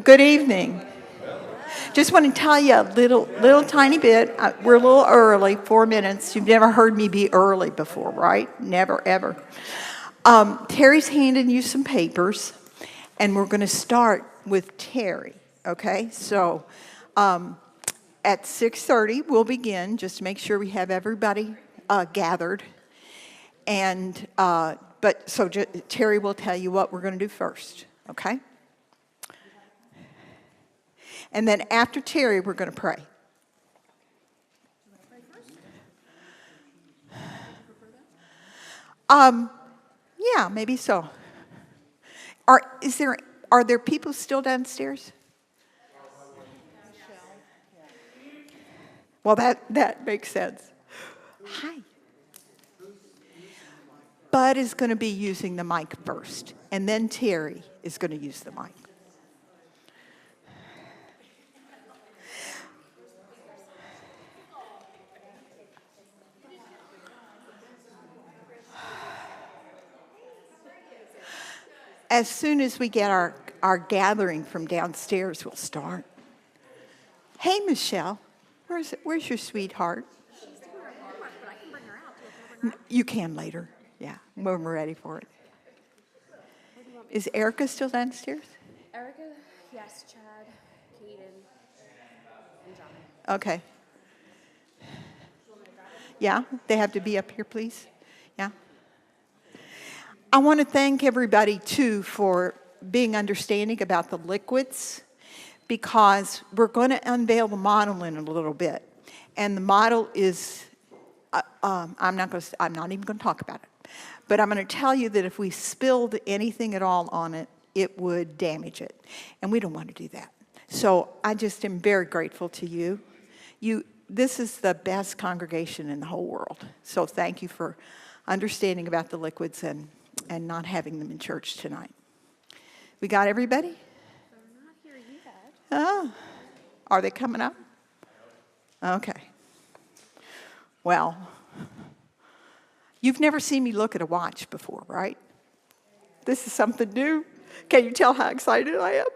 Good evening. Just want to tell you a little tiny bit. We're a little early, 4 minutes. You've never heard me be early before, right? Never, ever. Terry's handing you some papers, and we're going to start with Terry, okay? So at 6:30, we'll begin, just to make sure we have everybody gathered. And Terry will tell you what we're going to do first, okay? And then after Terry, we're going to pray. Yeah, maybe so. Are there people still downstairs? Well, that makes sense. Hi. Bud is going to be using the mic first, and then Terry is going to use the mic. As soon as we get our gathering from downstairs, we'll start. Hey, Michelle, where's your sweetheart? She's doing her homework, but I can bring her out. You can later, yeah, when we're ready for it. Is Erica still downstairs? Erica, yes, Chad, Kaden, and John. Okay. Yeah, they have to be up here, please. Yeah. I want to thank everybody, too, for being understanding about the liquids, because we're going to unveil the model in a little bit. And the model is, I'm not even going to talk about it. But I'm going to tell you that if we spilled anything at all on it, it would damage it. And we don't want to do that. So I just am very grateful to you. This is the best congregation in the whole world. So thank you for understanding about the liquids and not having them in church tonight. We got everybody? They're not here yet. Oh, are they coming up? Okay. Well, you've never seen me look at a watch before, right? This is something new. Can you tell how excited I am?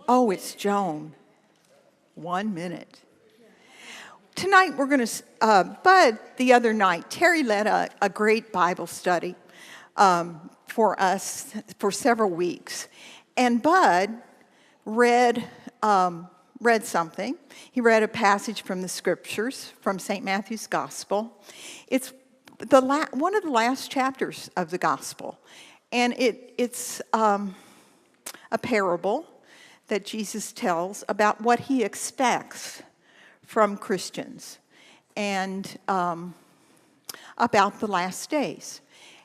Oh, it's Joan. 1 minute. Tonight we're going to, Bud, the other night, Terry led a great Bible study for us for several weeks. And Bud read something. He read a passage from the scriptures, from St. Matthew's Gospel. It's one of the last chapters of the Gospel. And it's a parable that Jesus tells about what he expects from Christians and about the last days.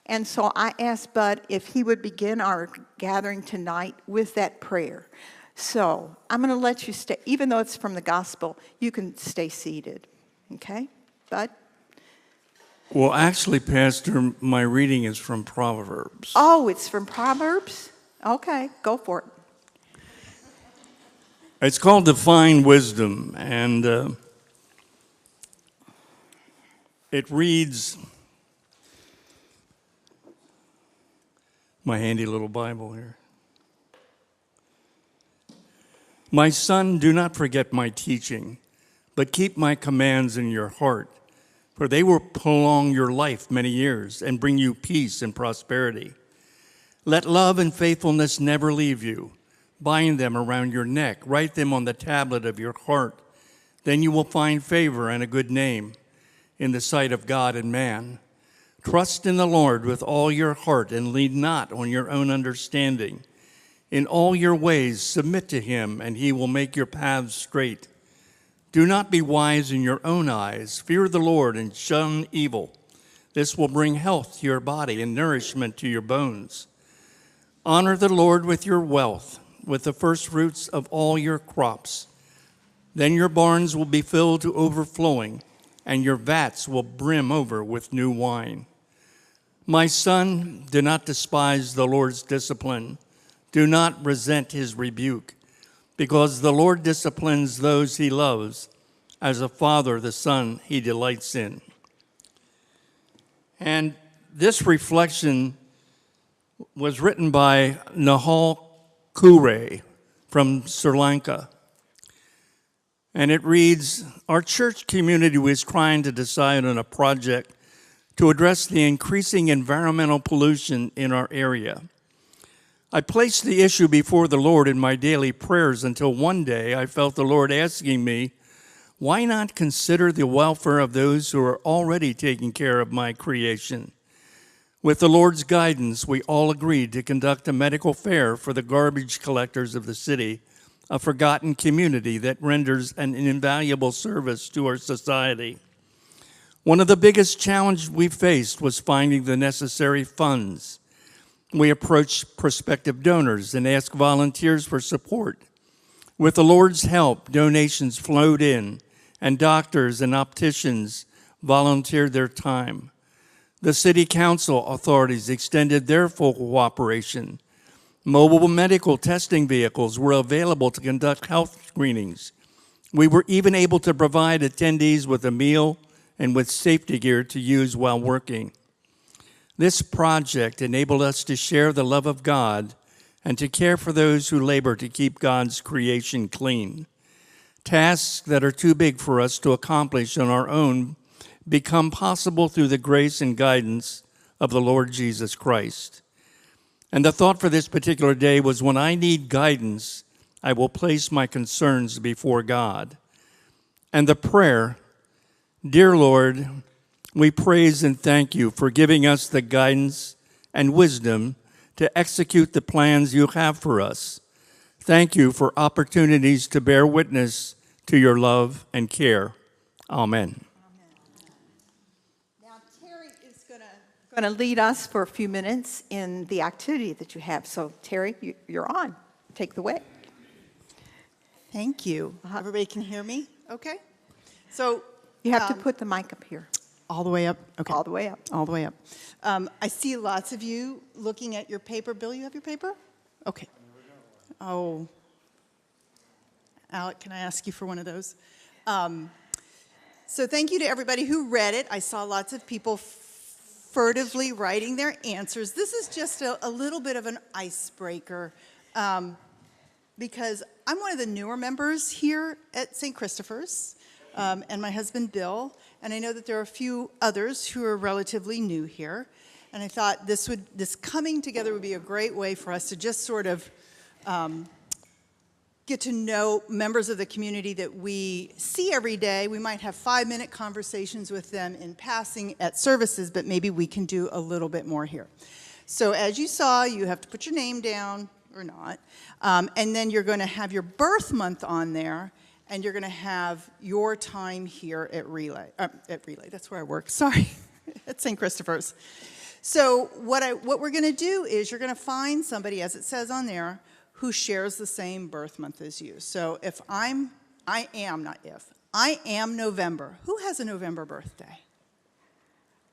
And so I asked Bud if he would begin our gathering tonight with that prayer. So I'm going to let you stay, even though it's from the gospel, you can stay seated. Okay, Bud? Well, actually, Pastor, my reading is from Proverbs. Oh, it's from Proverbs? Okay, go for it. It's called Divine Wisdom, and it reads, my handy little Bible here. My son, do not forget my teaching, but keep my commands in your heart, for they will prolong your life many years and bring you peace and prosperity. Let love and faithfulness never leave you. Bind them around your neck, write them on the tablet of your heart. Then you will find favor and a good name in the sight of God and man. Trust in the Lord with all your heart and lean not on your own understanding. In all your ways submit to him, and he will make your paths straight. Do not be wise in your own eyes. Fear the Lord and shun evil. This will bring health to your body and nourishment to your bones. Honor the Lord with your wealth, with the first fruits of all your crops. Then your barns will be filled to overflowing, and your vats will brim over with new wine. My son, do not despise the Lord's discipline. Do not resent his rebuke, because the Lord disciplines those he loves as a father the son he delights in. And this reflection was written by Nahal Kure from Sri Lanka. And it reads, our church community was trying to decide on a project to address the increasing environmental pollution in our area. I placed the issue before the Lord in my daily prayers until one day I felt the Lord asking me, why not consider the welfare of those who are already taking care of my creation? With the Lord's guidance, we all agreed to conduct a medical fair for the garbage collectors of the city, a forgotten community that renders an invaluable service to our society. One of the biggest challenges we faced was finding the necessary funds. We approached prospective donors and asked volunteers for support. With the Lord's help, donations flowed in, and doctors and opticians volunteered their time. The city council authorities extended their full cooperation. Mobile medical testing vehicles were available to conduct health screenings. We were even able to provide attendees with a meal and with safety gear to use while working. This project enabled us to share the love of God and to care for those who labor to keep God's creation clean. Tasks that are too big for us to accomplish on our own become possible through the grace and guidance of the Lord Jesus Christ. And the thought for this particular day was, when I need guidance, I will place my concerns before God. And the prayer, dear Lord, we praise and thank you for giving us the guidance and wisdom to execute the plans you have for us. Thank you for opportunities to bear witness to your love and care. Amen. Now, Terry is going to lead us for a few minutes in the activity that you have. So, Terry, you're on. Take the way. Thank you. Everybody can hear me? Okay. So You have to put the mic up here. all the way up. Okay. All the way up. All the way up. I see lots of you looking at your paper. Bill, you have your paper? Okay. Oh. Alec, can I ask you for one of those? So thank you to everybody who read it. I saw lots of people furtively writing their answers. This is just a little bit of an icebreaker because I'm one of the newer members here at St. Christopher's, and my husband Bill, and I know that there are a few others who are relatively new here, and I thought this coming together would be a great way for us to just sort of get to know members of the community that we see every day. We might have 5-minute conversations with them in passing at services, but maybe we can do a little bit more here. So as you saw, you have to put your name down, or not, and then you're going to have your birth month on there, and you're going to have your time here at Relay. That's where I work, sorry, at St. Christopher's. So what we're going to do is you're going to find somebody, as it says on there, who shares the same birth month as you. So if I am November. Who has a November birthday?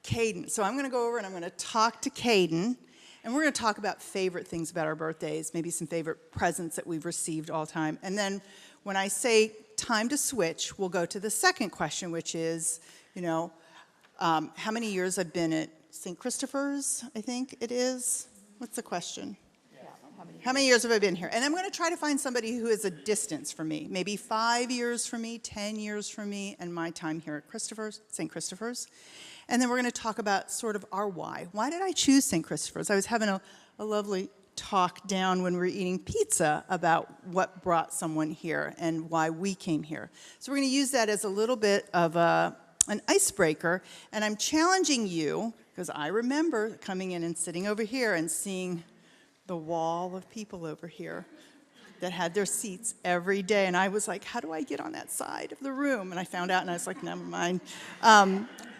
Caden. So I'm going to go over and I'm going to talk to Caden, and we're going to talk about favorite things about our birthdays, maybe some favorite presents that we've received all time. And then when I say time to switch, we'll go to the second question, which is, how many years I've been at St. Christopher's, I think it is. What's the question? How many years have I been here? And I'm going to try to find somebody who is a distance from me, maybe 5 years from me, 10 years from me, and my time here at Christopher's, St. Christopher's. And then we're going to talk about sort of our why. Why did I choose St. Christopher's? I was having a lovely talk down when we were eating pizza about what brought someone here and why we came here. So we're going to use that as a little bit of an icebreaker. And I'm challenging you, because I remember coming in and sitting over here and seeing the wall of people over here that had their seats every day. And I was like, how do I get on that side of the room? And I found out, and I was like, never mind.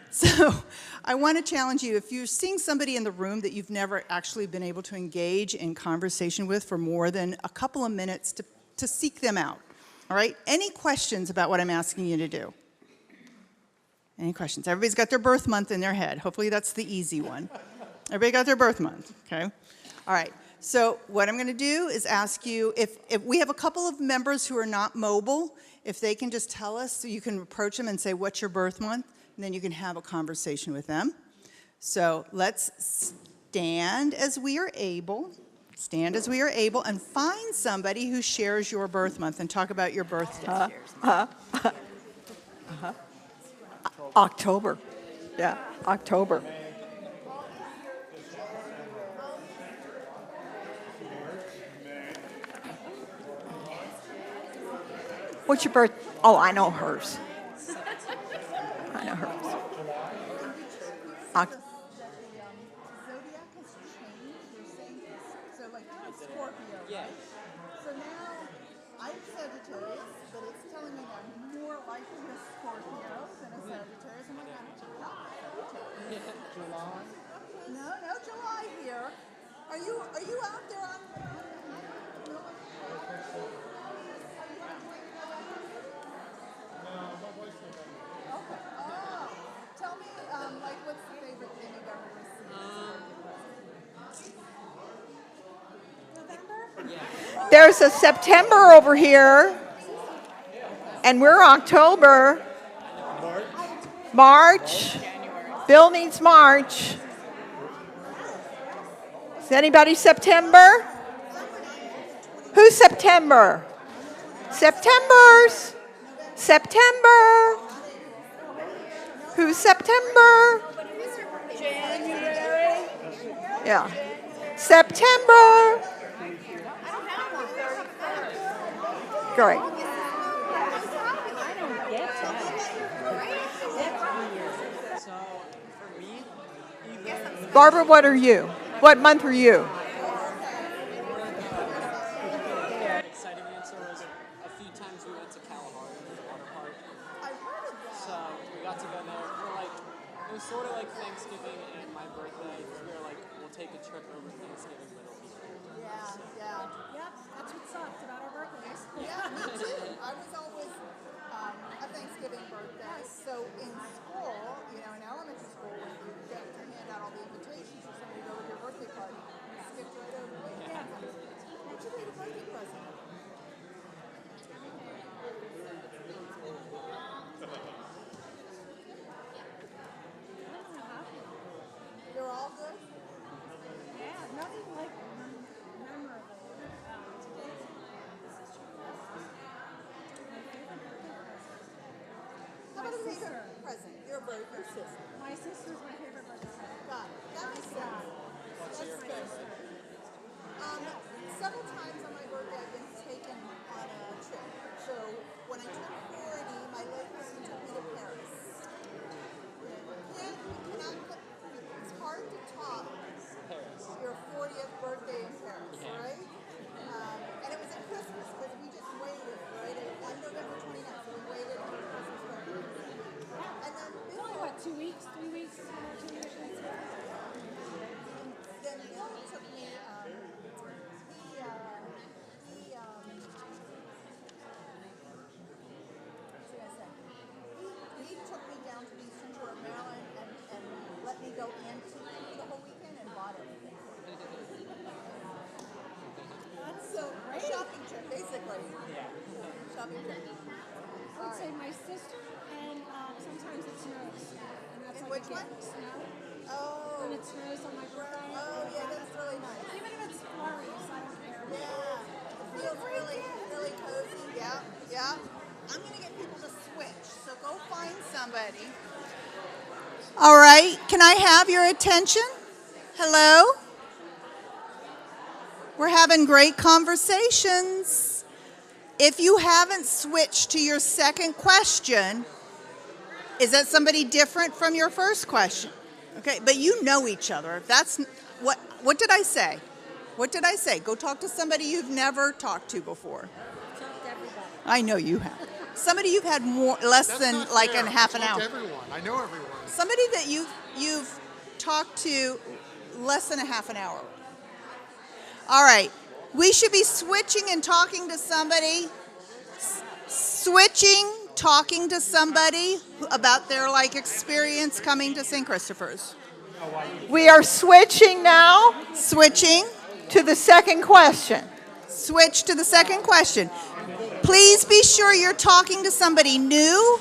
So I want to challenge you, if you're seeing somebody in the room that you've never actually been able to engage in conversation with for more than a couple of minutes, to seek them out. All right? Any questions about what I'm asking you to do? Any questions? Everybody's got their birth month in their head. Hopefully that's the easy one. Everybody got their birth month, okay? All right. So what I'm going to do is ask you, if we have a couple of members who are not mobile, if they can just tell us, so you can approach them and say, what's your birth month? And then you can have a conversation with them. So let's stand as we are able. Stand as we are able and find somebody who shares your birth month and talk about your birthday. October. Yeah, October. What's your birth? Oh, I know hers. I know hers. Zodiac has changed. They're saying so like Scorpio. Yeah. So now I'm Sagittarius, but it's telling me I'm more likely a Scorpio than a Sagittarius. I'm like, I'm Sagittarius. July. No July here. Are you out there on? Okay. Oh, tell me, like, what's the favorite thing you've ever received? There's a September over here, and we're October. March. Bill needs March. Is anybody September? Who's September? September's. September. Who's September? January. Yeah. September. Great. Barbara, what are you? What month are you? Exciting answer was a few times we went to Kalahari, the water park. So we got to go there for like, it was sort of like Thanksgiving and my birthday. We were like, we'll take a trip over Thanksgiving, but it'll be here. Yeah. Yep, that's what sucked about our birthdays. Yeah, me too. I was always a Thanksgiving birthday. So in school, in elementary school, when you get to hand out all the invitations for somebody to go to your birthday party, you skipped right over it. Yeah. What's your favorite birthday present? You're all good? Yeah, nothing like memorable. How about a favorite present? Your sister. My sister's my favorite person. Got it. That makes sense. That's good. Several times on my birthday, I've been taken on a trip. So when I turned 40, my late husband took me to Paris. It's hard to top your 40th birthday in Paris, right? And it was at Christmas because we just waited, right? On November 29th, so we waited until Christmas birthday. And then Bill, What, 2 weeks, 3 weeks? 2 weeks? then Bill took me, he took me down to the eastern shore of Maryland and let me go antique for the whole weekend and bought everything. So a shopping trip, basically. Yeah. Shopping trip. I would say my sister, and sometimes it snows. And that's And like which a one? gift, snow. Oh. When it snows on my birthday. Oh, yeah, that's really nice. Even if it's flurries, I don't care. Yeah. It feels really cozy. Yeah. I'm going to get people to switch, so go find somebody. All right, can I have your attention? Hello? We're having great conversations. If you haven't switched to your second question, is that somebody different from your first question? Okay, but you know each other. That's what did I say? What did I say? Go talk to somebody you've never talked to before. Talk to everybody. I know you have. Somebody you've had less That's than not like fair. in half I an talk hour. to everyone. I know everyone. Somebody that you've talked to less than a half an hour. All right. We should be switching and talking to somebody. Talking to somebody about their experience coming to St. Christopher's. We are switching now Switching to the second question. Switch to the second question. Please be sure you're talking to somebody new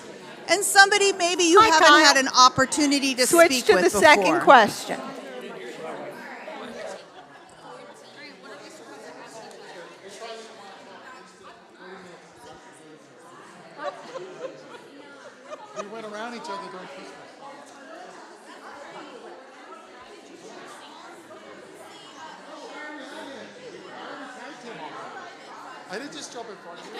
and somebody maybe you Hi, haven't Kyle. had an opportunity to Switch speak to with the before. second question. We went around each other during Christmas. I didn't just jump in front of you.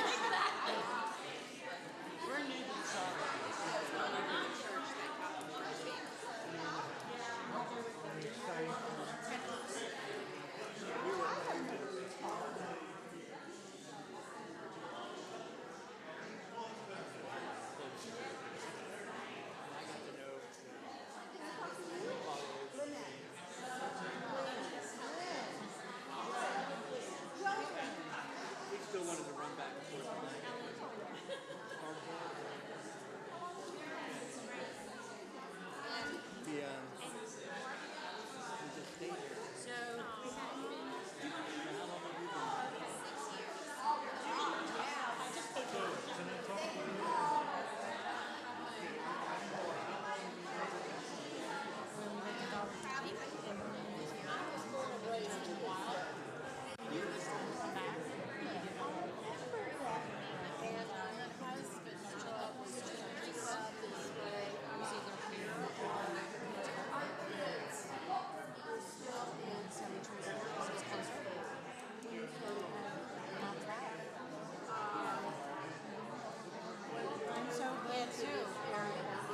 I'm so glad too.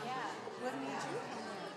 Yeah. What made you come here?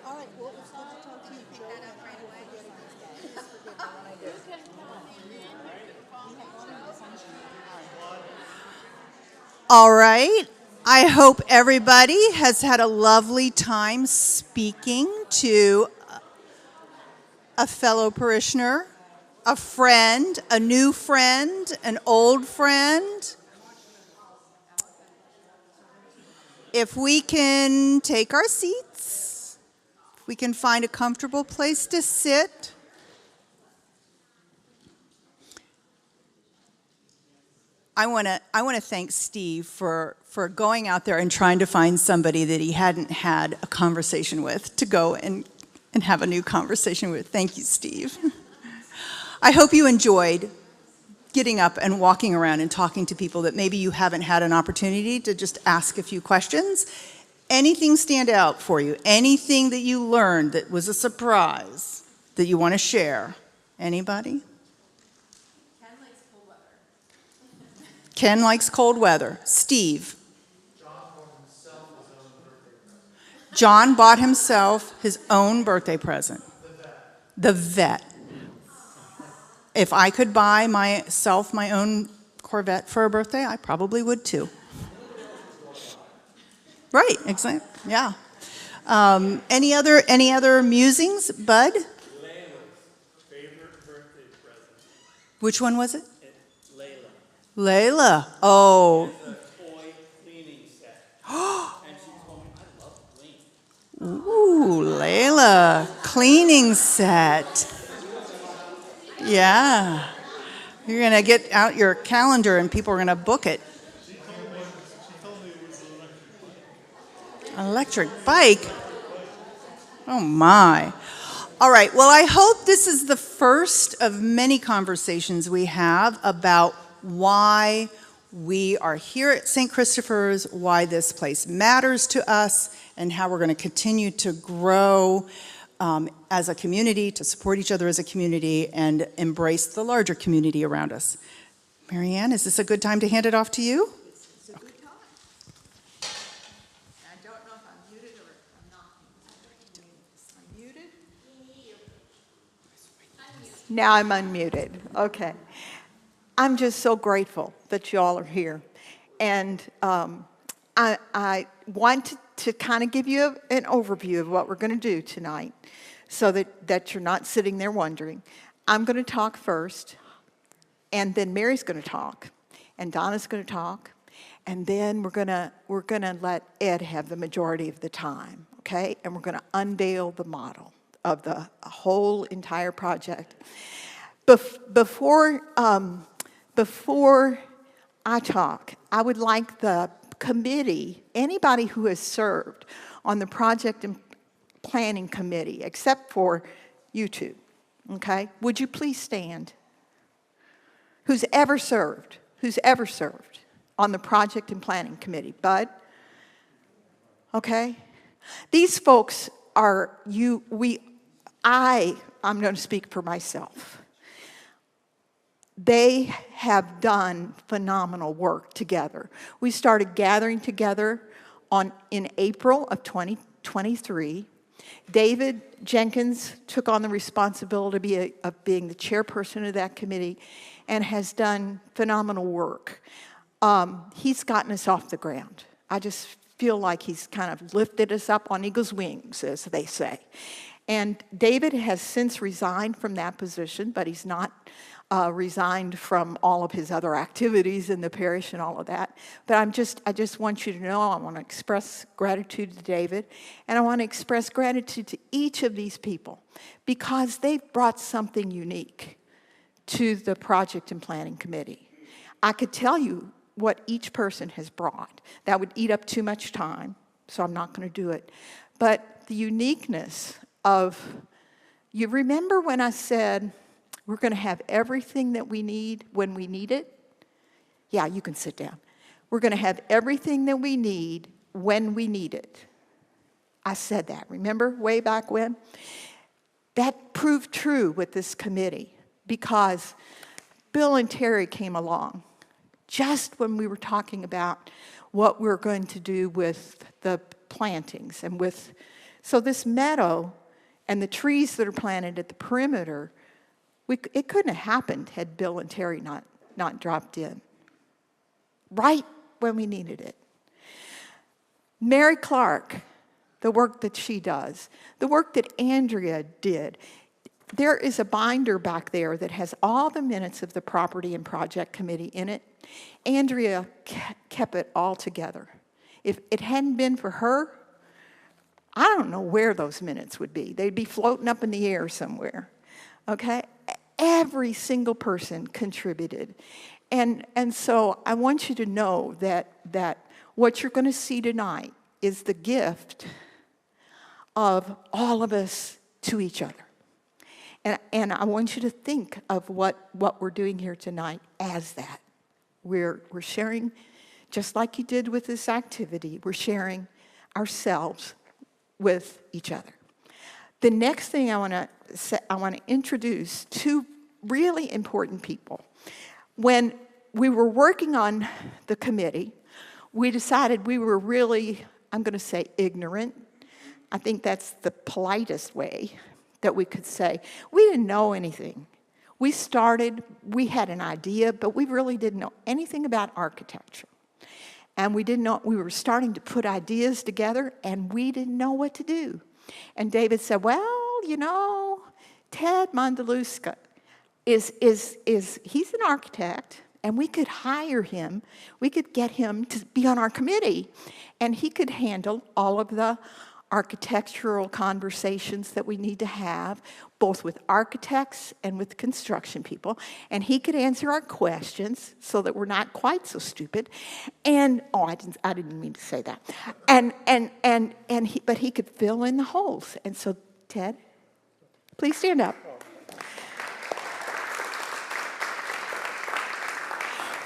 All right, well, it's good to talk to you, Joe. And I will forget again. Please forgive me when I do. All right. I hope everybody has had a lovely time speaking to a fellow parishioner, a friend, a new friend, an old friend. If we can take our seats, if we can find a comfortable place to sit. I want to thank Steve for going out there and trying to find somebody that he hadn't had a conversation with to go and have a new conversation with. Thank you, Steve. I hope you enjoyed getting up and walking around and talking to people that maybe you haven't had an opportunity to just ask a few questions. Anything stand out for you? Anything that you learned that was a surprise that you want to share? Anybody? Ken likes cold weather. Steve. John bought himself his own birthday present. The vet. if I could buy myself my own Corvette for a birthday, I probably would too. Right, exactly. Yeah. Any other musings, Bud? Layla's favorite birthday present. Which one was it? Layla. Layla. Oh. It's a toy cleaning set. And she told me, I love cleaning. Ooh, Layla. Cleaning set. Yeah. You're going to get out your calendar and people are going to book it. Electric bike? Oh my. All right, well, I hope this is the first of many conversations we have about why we are here at St. Christopher's, why this place matters to us, and how we're going to continue to grow as a community, to support each other as a community, and embrace the larger community around us. Marianne, is this a good time to hand it off to you? It's a good time. I don't know if I'm muted or I'm not. I'm muted? Now I'm unmuted. Okay. I'm just so grateful that you all are here. And I want to kind of give you an overview of what we're going to do tonight so that you're not sitting there wondering. I'm going to talk first, and then Mary's going to talk, and Donna's going to talk, and then we're going to let Ed have the majority of the time, okay? And we're going to unveil the model of the whole entire project. Before I talk, I would like the committee, anybody who has served on the project and planning committee, except for you two, okay? Would you please stand? Who's ever served on the project and planning committee? Bud? Okay? These folks are, I'm going to speak for myself. They have done phenomenal work together. We started gathering together in April of 2023. David Jenkins took on the responsibility of being the chairperson of that committee and has done phenomenal work. He's gotten us off the ground. I just feel like he's kind of lifted us up on eagle's wings, as they say. And David has since resigned from that position, but he's not resigned from all of his other activities in the parish and all of that. But I just want you to know, I want to express gratitude to David, and I want to express gratitude to each of these people because they've brought something unique to the project and planning committee. I could tell you what each person has brought. That would eat up too much time, so I'm not going to do it. But the uniqueness of, you remember when I said, we're going to have everything that we need when we need it? Yeah, you can sit down. We're going to have everything that we need when we need it. I said that, remember, way back when? That proved true with this committee because Bill and Terry came along just when we were talking about what we're going to do with the plantings and so this meadow and the trees that are planted at the perimeter, it couldn't have happened had Bill and Terry not dropped in right when we needed it. Mary Clark, the work that she does, the work that Andrea did. There is a binder back there that has all the minutes of the property and project committee in it. Andrea kept it all together. If it hadn't been for her, I don't know where those minutes would be. They'd be floating up in the air somewhere, okay? Every single person contributed. And so I want you to know that what you're going to see tonight is the gift of all of us to each other. And I want you to think of what we're doing here tonight as that. We're sharing, just like you did with this activity, we're sharing ourselves with each other. The next thing I want to introduce two really important people. When we were working on the committee, we decided we were really, I'm going to say, ignorant. I think that's the politest way that we could say. We didn't know anything. we had an idea, but we really didn't know anything about architecture. And we were starting to put ideas together, and we didn't know what to do. And David said, well, Ted Mondaluska he's an architect, and we could hire him. We could get him to be on our committee, and he could handle all of the architectural conversations that we need to have, both with architects and with construction people. And he could answer our questions so that we're not quite so stupid. And I didn't mean to say that. But he could fill in the holes. And so, Ted, please stand up.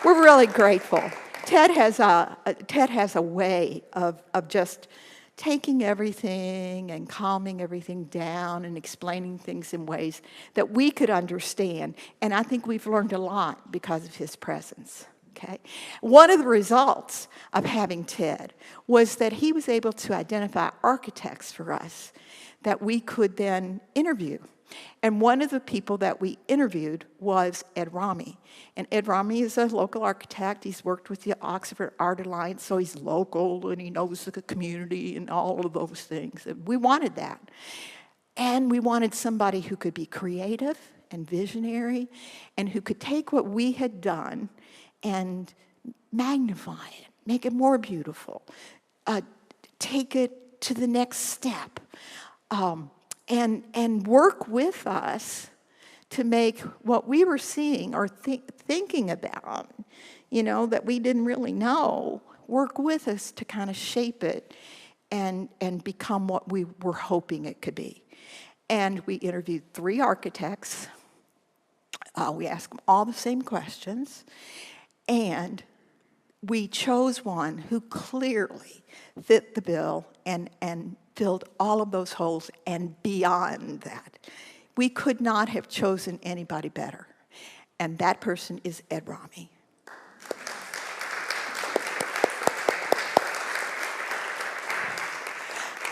We're really grateful. Ted has a way of just taking everything and calming everything down and explaining things in ways that we could understand. And I think we've learned a lot because of his presence. Okay? One of the results of having Ted was that he was able to identify architects for us that we could then interview. And one of the people that we interviewed was Ed Rami. And Ed Rami is a local architect. He's worked with the Oxford Art Alliance, so he's local and he knows the community and all of those things. And we wanted that. And we wanted somebody who could be creative and visionary and who could take what we had done and magnify it, make it more beautiful, take it to the next step. And work with us to make what we were seeing or thinking about, that we didn't really know, work with us to kind of shape it and become what we were hoping it could be. And we interviewed 3 architects. We asked them all the same questions. And we chose one who clearly fit the bill and filled all of those holes and beyond that. We could not have chosen anybody better. And that person is Ed Rami.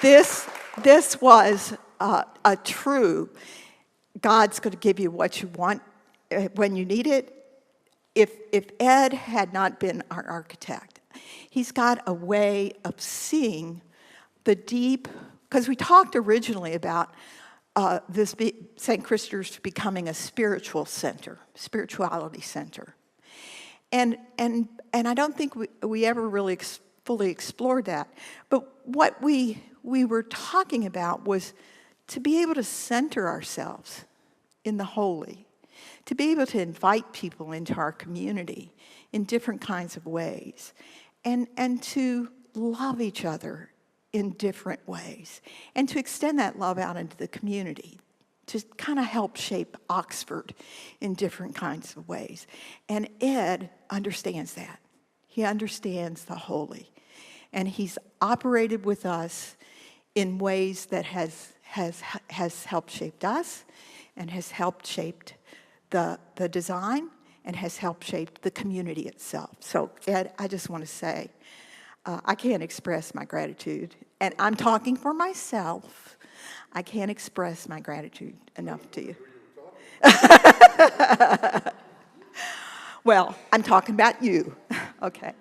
This was a true, God's going to give you what you want when you need it. If Ed had not been our architect, he's got a way of seeing the deep, because we talked originally about St. Christopher's becoming a spirituality center. And I don't think we ever really fully explored that. But what we were talking about was to be able to center ourselves in the holy, to be able to invite people into our community in different kinds of ways, and to love each other in different ways, and to extend that love out into the community, to kind of help shape Oxford in different kinds of ways. And Ed understands that. He understands the holy. And he's operated with us in ways that has helped shape us, and has helped shape the design, and has helped shape the community itself. So Ed, I just want to say, I can't express my gratitude. And I'm talking for myself. I can't express my gratitude enough to you. Well, I'm talking about you. Okay.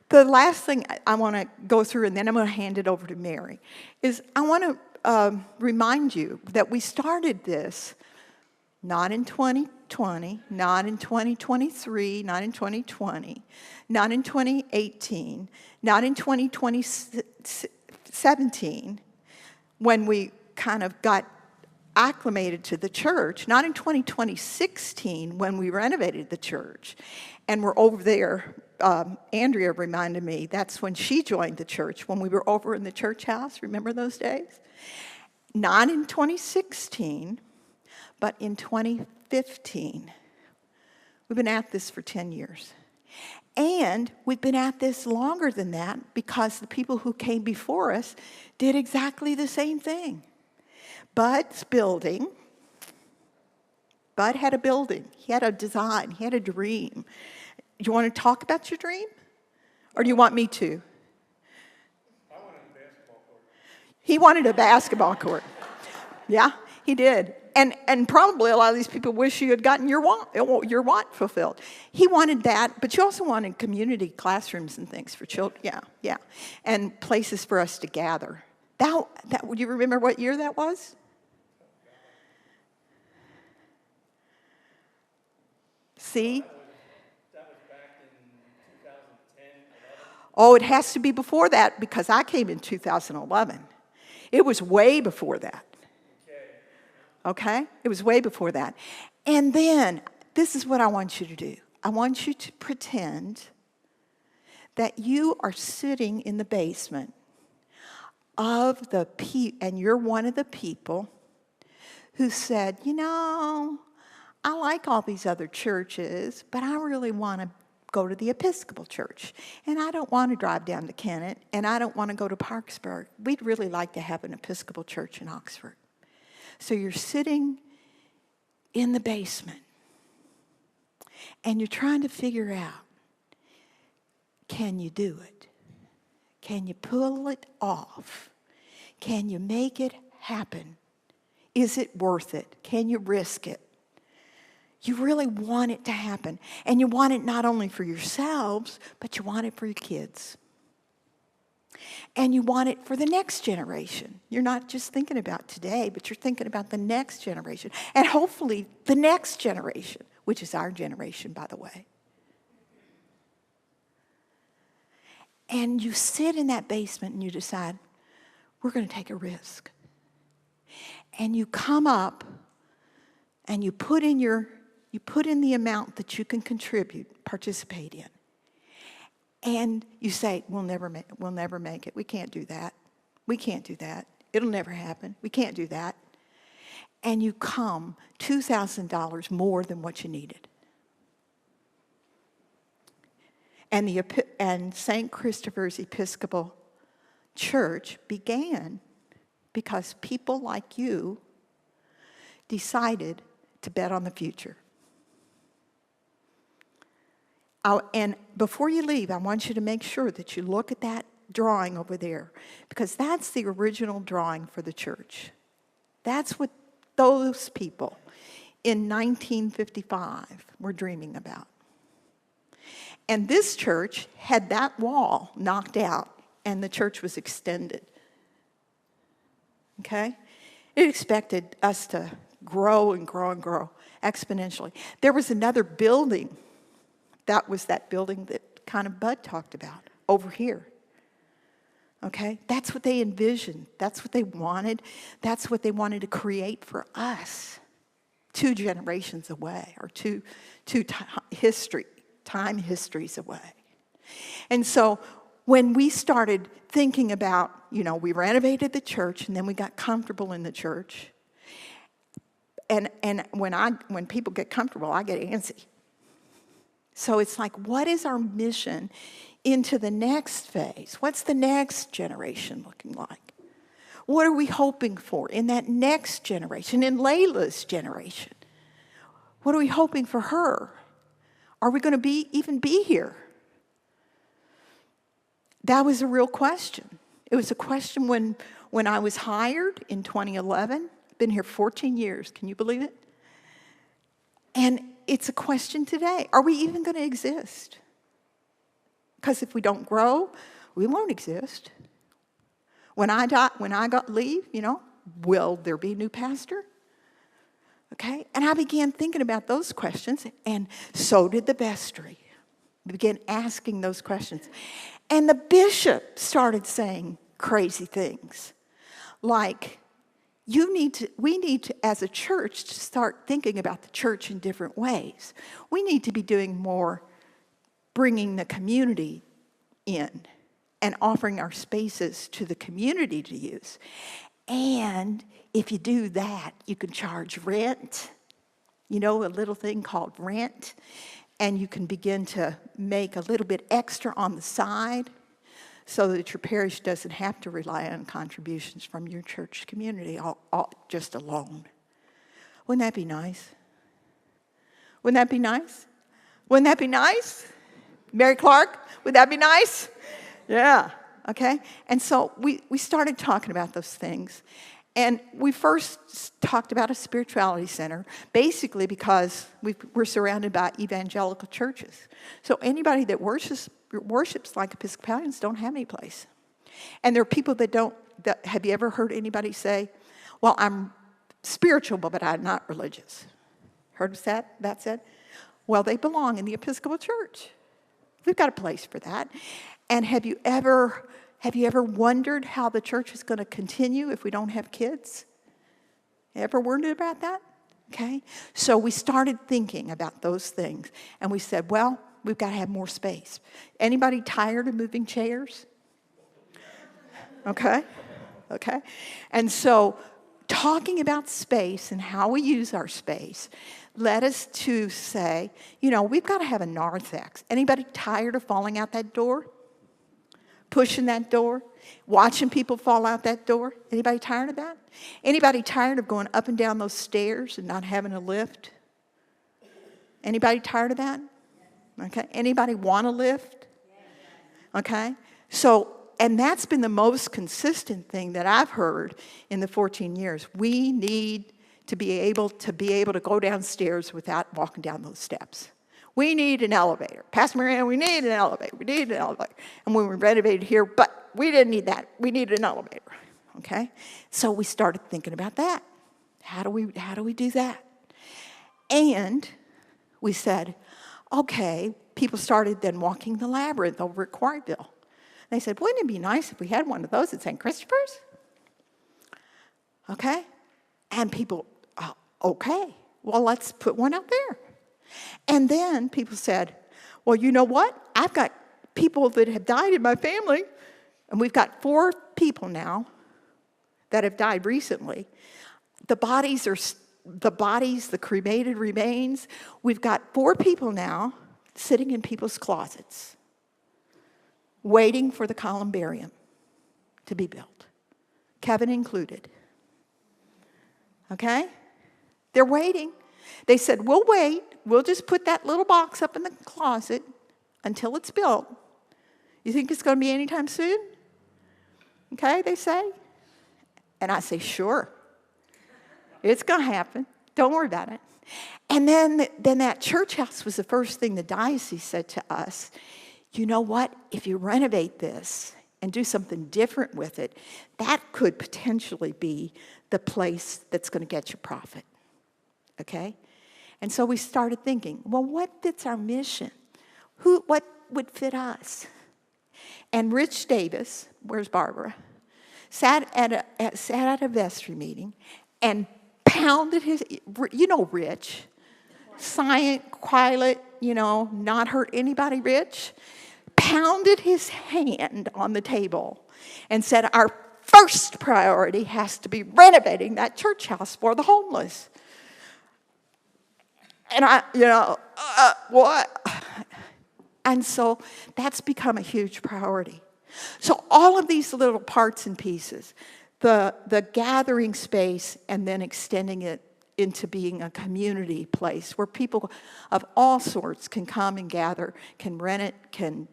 The last thing I want to go through, and then I'm going to hand it over to Mary, is I want to remind you that we started this not in 2020, not in 2023, not in 2020, not in 2018, not in 2017, when we kind of got acclimated to the church, not in 2016 when we renovated the church. And we're over there, Andrea reminded me, that's when she joined the church, when we were over in the church house. Remember those days? Not in 2016, but in 2015. We've been at this for 10 years. And we've been at this longer than that because the people who came before us did exactly the same thing. Bud's building, Bud had a building. He had a design. He had a dream. Do you want to talk about your dream? Or do you want me to? I wanted a basketball court. He wanted a basketball court. Yeah, he did. And probably a lot of these people wish you had gotten your want fulfilled. He wanted that, but you also wanted community classrooms and things for children. Yeah. And places for us to gather. Would you remember what year that was? See? That was back in 2010, 11. Oh, it has to be before that because I came in 2011. It was way before that. Okay? It was way before that. And then, this is what I want you to do. I want you to pretend that you are sitting in the basement of and you're one of the people who said, I like all these other churches, but I really want to go to the Episcopal Church. And I don't want to drive down to Kennett, and I don't want to go to Parksburg. We'd really like to have an Episcopal Church in Oxford. So you're sitting in the basement, and you're trying to figure out, can you do it? Can you pull it off? Can you make it happen? Is it worth it? Can you risk it? You really want it to happen. And you want it not only for yourselves, but you want it for your kids. And you want it for the next generation. You're not just thinking about today, but you're thinking about the next generation. And hopefully the next generation, which is our generation, by the way. And you sit in that basement and you decide, we're going to take a risk. And you come up and you put in the amount that you can contribute, participate in. And you say, we'll never make it. We can't do that. We can't do that. It'll never happen. We can't do that. And you come $2,000 more than what you needed. And St. Christopher's Episcopal Church began because people like you decided to bet on the future. And before you leave, I want you to make sure that you look at that drawing over there, because that's the original drawing for the church. That's what those people in 1955 were dreaming about. And this church had that wall knocked out, and the church was extended. Okay? It expected us to grow and grow and grow exponentially. There was another building. That was that building that kind of Bud talked about over here. Okay? That's what they envisioned. That's what they wanted. That's what they wanted to create for us 2 generations away, or two time histories away. And so when we started thinking about, we renovated the church and then we got comfortable in the church. And when people get comfortable, I get antsy. So it's like, what is our mission into the next phase? What's the next generation looking like? What are we hoping for in that next generation, in Layla's generation? What are we hoping for her? Are we going to even be here? That was a real question. It was a question when I was hired in 2011. I've been here 14 years. Can you believe it? And it's a question today. Are we even going to exist? Because if we don't grow, we won't exist. When I leave, will there be a new pastor? Okay? And I began thinking about those questions, and so did the vestry. We began asking those questions. And the bishop started saying crazy things like, we need to, as a church, to start thinking about the church in different ways. We need to be doing more bringing the community in and offering our spaces to the community to use. And if you do that, you can charge rent, a little thing called rent, and you can begin to make a little bit extra on the side so that your parish doesn't have to rely on contributions from your church community just alone. Wouldn't that be nice? Wouldn't that be nice? Wouldn't that be nice? Mary Clark, would that be nice? Yeah, okay? And so we started talking about those things. And we first talked about a spirituality center, basically because we're surrounded by evangelical churches. So anybody that worships like Episcopalians don't have any place. And there are people have you ever heard anybody say, well, I'm spiritual, but I'm not religious? Heard that said? Well, they belong in the Episcopal Church. We've got a place for that. And have you ever wondered how the church is going to continue if we don't have kids? Ever wondered about that? Okay. So we started thinking about those things. And we said, well, we've got to have more space. Anybody tired of moving chairs? Okay. Okay. And so talking about space and how we use our space led us to say, we've got to have a narthex. Anybody tired of falling out that door? Pushing that door? Watching people fall out that door? Anybody tired of that? Anybody tired of going up and down those stairs and not having a lift? Anybody tired of that? Okay. Anybody want a lift? Okay. So, and that's been the most consistent thing that I've heard in the 14 years. We need to be able to go downstairs without walking down those steps. We need an elevator. Pastor Marianne, we need an elevator. We need an elevator. And when we renovated here, but we didn't need that. We needed an elevator. Okay? So we started thinking about that. How do we do that? And we said, okay, people started then walking the labyrinth over at Quarryville. They said, wouldn't it be nice if we had one of those at St. Christopher's? Okay? And people, okay, well, let's put one out there. And then people said, well, you know what? I've got people that have died in my family, and we've got 4 people now that have died recently. The cremated remains, we've got 4 people now sitting in people's closets, waiting for the columbarium to be built, Kevin included. Okay? They're waiting. They said, we'll wait. We'll just put that little box up in the closet until it's built. You think it's going to be anytime soon? Okay, they say. And I say, sure. It's going to happen. Don't worry about it. And then that church house was the first thing the diocese said to us. You know what? If you renovate this and do something different with it, that could potentially be the place that's going to get you profit. Okay? And so we started thinking, well, what fits our mission? What would fit us? And Rich Davis, where's Barbara, sat at a vestry meeting and pounded his, Rich, silent, quiet, not hurt anybody, Rich, pounded his hand on the table and said, our first priority has to be renovating that church house for the homeless. And what? And so that's become a huge priority. So all of these little parts and pieces, the gathering space and then extending it into being a community place where people of all sorts can come and gather, can rent it, can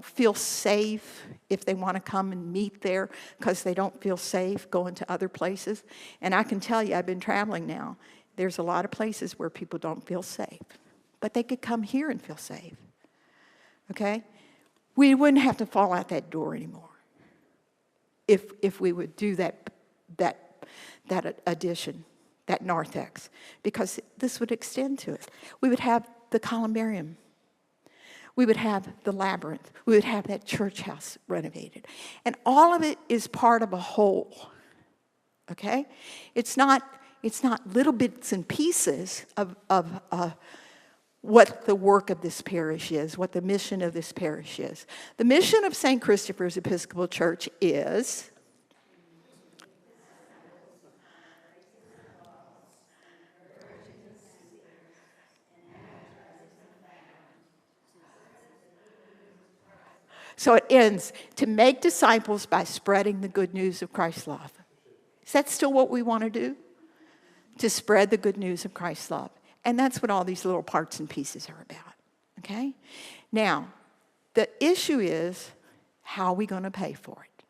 feel safe if they want to come and meet there because they don't feel safe going to other places. And I can tell you, I've been traveling now. There's a lot of places where people don't feel safe, but they could come here and feel safe. Okay? We wouldn't have to fall out that door anymore if we would do that addition, that narthex, because this would extend to it. We would have the columbarium. We would have the labyrinth. We would have that church house renovated. And all of it is part of a whole. Okay? It's not little bits and pieces of what the work of this parish is, what the mission of this parish is. The mission of St. Christopher's Episcopal Church is so it ends to make disciples by spreading the good news of Christ's love. Is that still what we want to do? To spread the good news of Christ's love. And that's what all these little parts and pieces are about. Okay? Now, the issue is, how are we going to pay for it?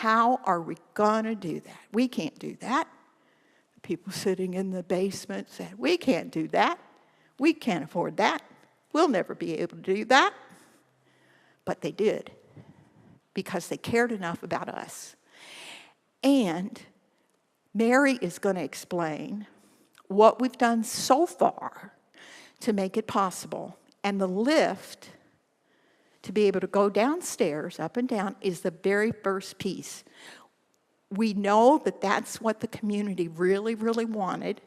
How are we going to do that? We can't do that. The people sitting in the basement said, we can't do that. We can't afford that. We'll never be able to do that. But they did, because they cared enough about us. And Mary is going to explain what we've done so far to make it possible. And the lift, to be able to go downstairs, up and down, is the very first piece. We know that that's what the community really, really wanted.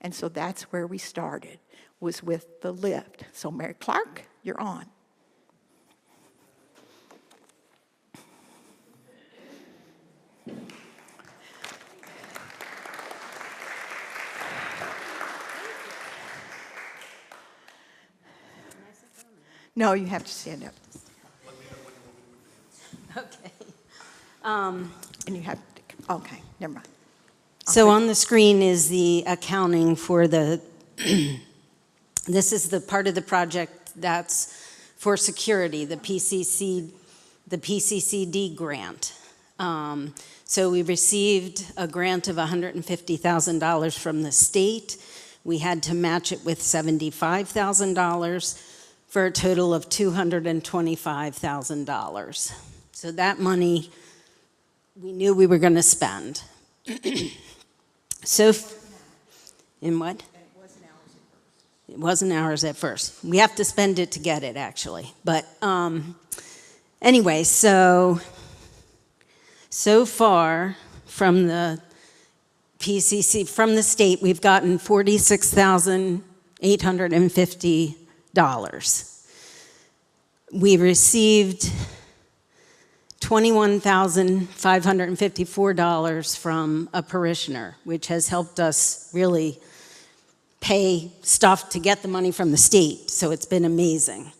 And so that's where we started, was with the lift. So Mary Clark, you're on. No, you have to stand up. Okay. And you have to, okay, never mind. So on the screen is the accounting for the, this is the part of the project that's for security, the PCCD grant. So we received a grant of $150,000 from the state. We had to match it with $75,000 for a total of $225,000. So that money we knew we were going to spend. So, in what? It wasn't ours at first. We have to spend it to get it, actually. But anyway, so far from the PCC, from the state, we've gotten $46,850. We received $21,554 from a parishioner, which has helped us really pay stuff to get the money from the state, so it's been amazing.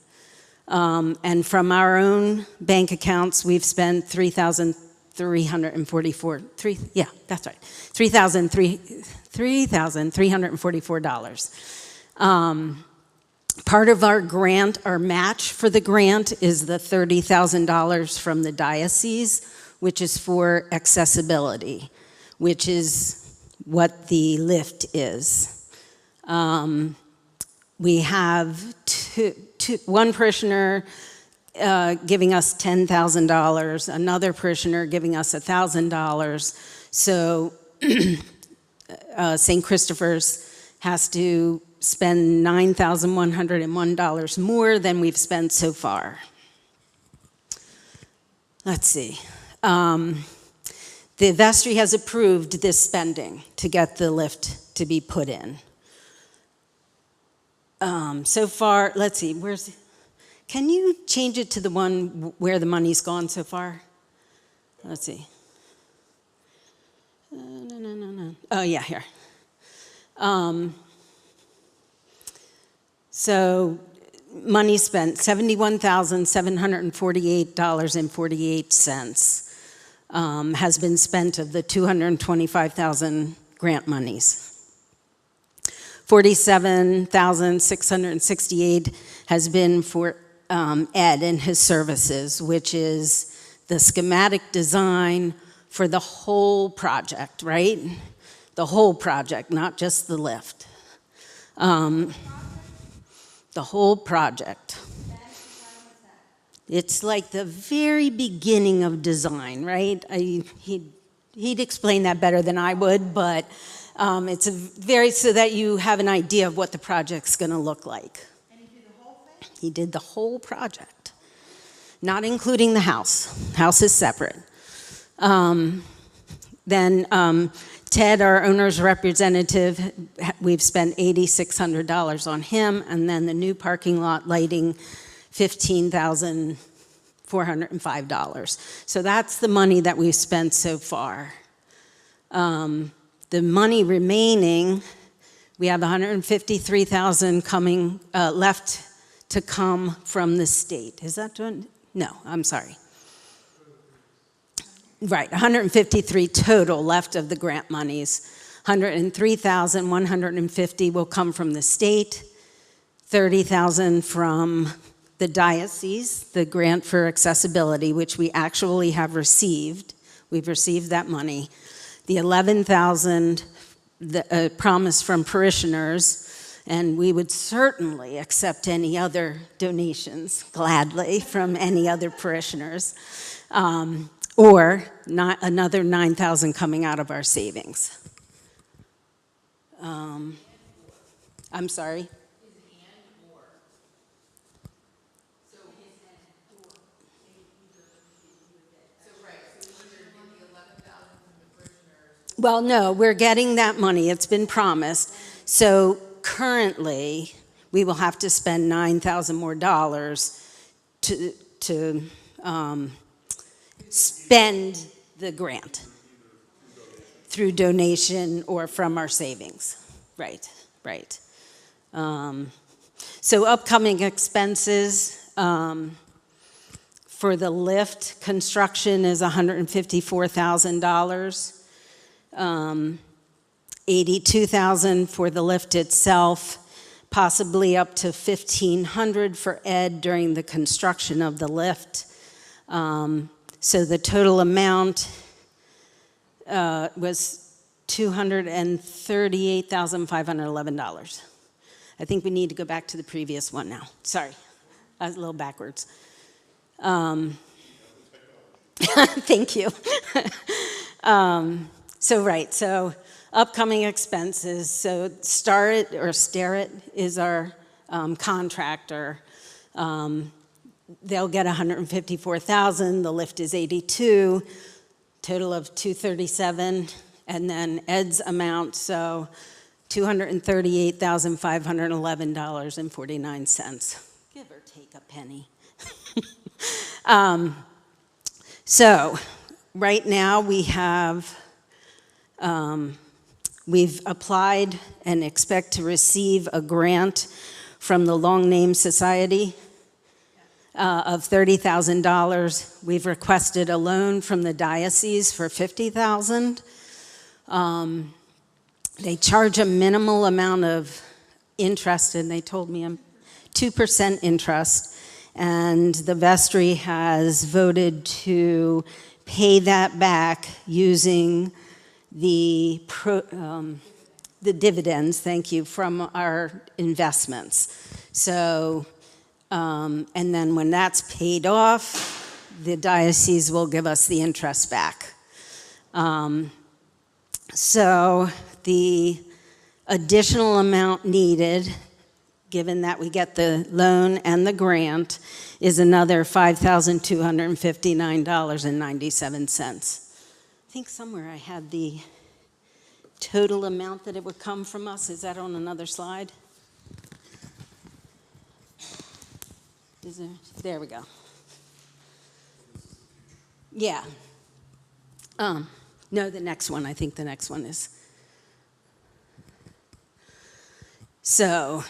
And from our own bank accounts, we've spent $3,344. Part of our grant, our match for the grant, is the $30,000 from the diocese, which is for accessibility, which is what the lift is. We have one parishioner giving us $10,000, another parishioner giving us $1,000. So St. Christopher's has to spend $9,101 more than we've spent so far. Let's see. The vestry has approved this spending to get the lift to be put in. So far, let's see, can you change it to the one where the money's gone so far? Let's see. No. Oh, yeah, here. So money spent, $71,748.48 has been spent of the $225,000 grant monies. $47,668 has been for Ed and his services, which is the schematic design for the whole project, right? The whole project, not just the lift. The whole project. It's like the very beginning of design, right? He'd explain that better than I would, but it's so that you have an idea of what the project's going to look like. And he did the whole thing? He did the whole project, not including the house. House is separate. Then Ted, our owner's representative, we've spent $8,600 on him, and then the new parking lot lighting, $15,405. So that's the money that we've spent so far. The money remaining, we have $153,000 coming left to come from the state. Is that doing? No, I'm sorry. Right, 153 total left of the grant monies. 103,150 will come from the state, 30,000 from the diocese, the grant for accessibility, which we actually have received. We've received that money. The 11,000, the promise from parishioners, and we would certainly accept any other donations gladly from any other parishioners, or not another 9,000 coming out of our savings. I'm sorry? Well, no, we're getting that money. It's been promised. So currently, we will have to spend $9,000 more to spend the grant through donation or from our savings. Right, right. So upcoming expenses for the lift construction is $154,000. $82,000 for the lift itself, possibly up to $1,500 for Ed during the construction of the lift. So the total amount was $238,511. I think we need to go back to the previous one now. Sorry, I was a little backwards. Thank you. So upcoming expenses. So Starrett is our contractor. They'll get $154,000. The lift is $82,000, total of $237,000, and then Ed's amount. So $238,511.49. Give or take a penny. So right now we have. We've applied and expect to receive a grant from the Long Name Society of $30,000. We've requested a loan from the diocese for $50,000. They charge a minimal amount of interest, and they told me 2% interest, and the vestry has voted to pay that back using the dividends, thank you, from our investments. So, and then when that's paid off, the diocese will give us the interest back. So the additional amount needed, given that we get the loan and the grant, is another $5,259.97. I think somewhere I had the total amount that it would come from us. Is that on another slide? There we go. Yeah. No, the next one. I think the next one is. So,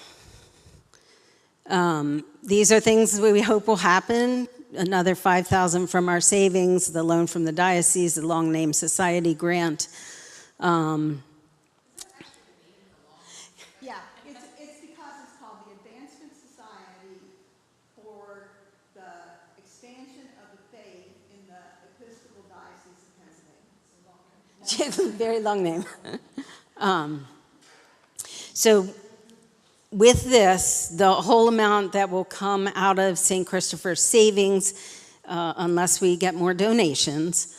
these are things we hope will happen. Another $5,000 from our savings, the loan from the diocese, the Long Name Society grant. Yeah, it's because it's called the Advancement Society for the Expansion of the Faith in the Episcopal Diocese of Pennsylvania. Very long name. So with this, the whole amount that will come out of St. Christopher's savings, unless we get more donations,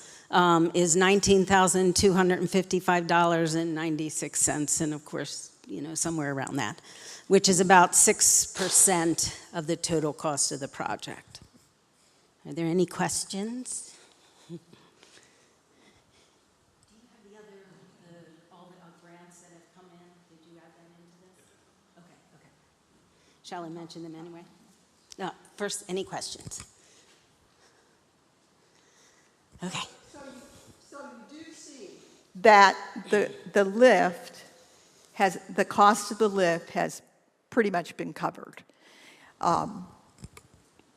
is $19,255.96, and of course, somewhere around that, which is about 6% of the total cost of the project. Are there any questions? Shall I mention them anyway? No, first, any questions? Okay. So you do see that the lift has, the cost of the lift has pretty much been covered.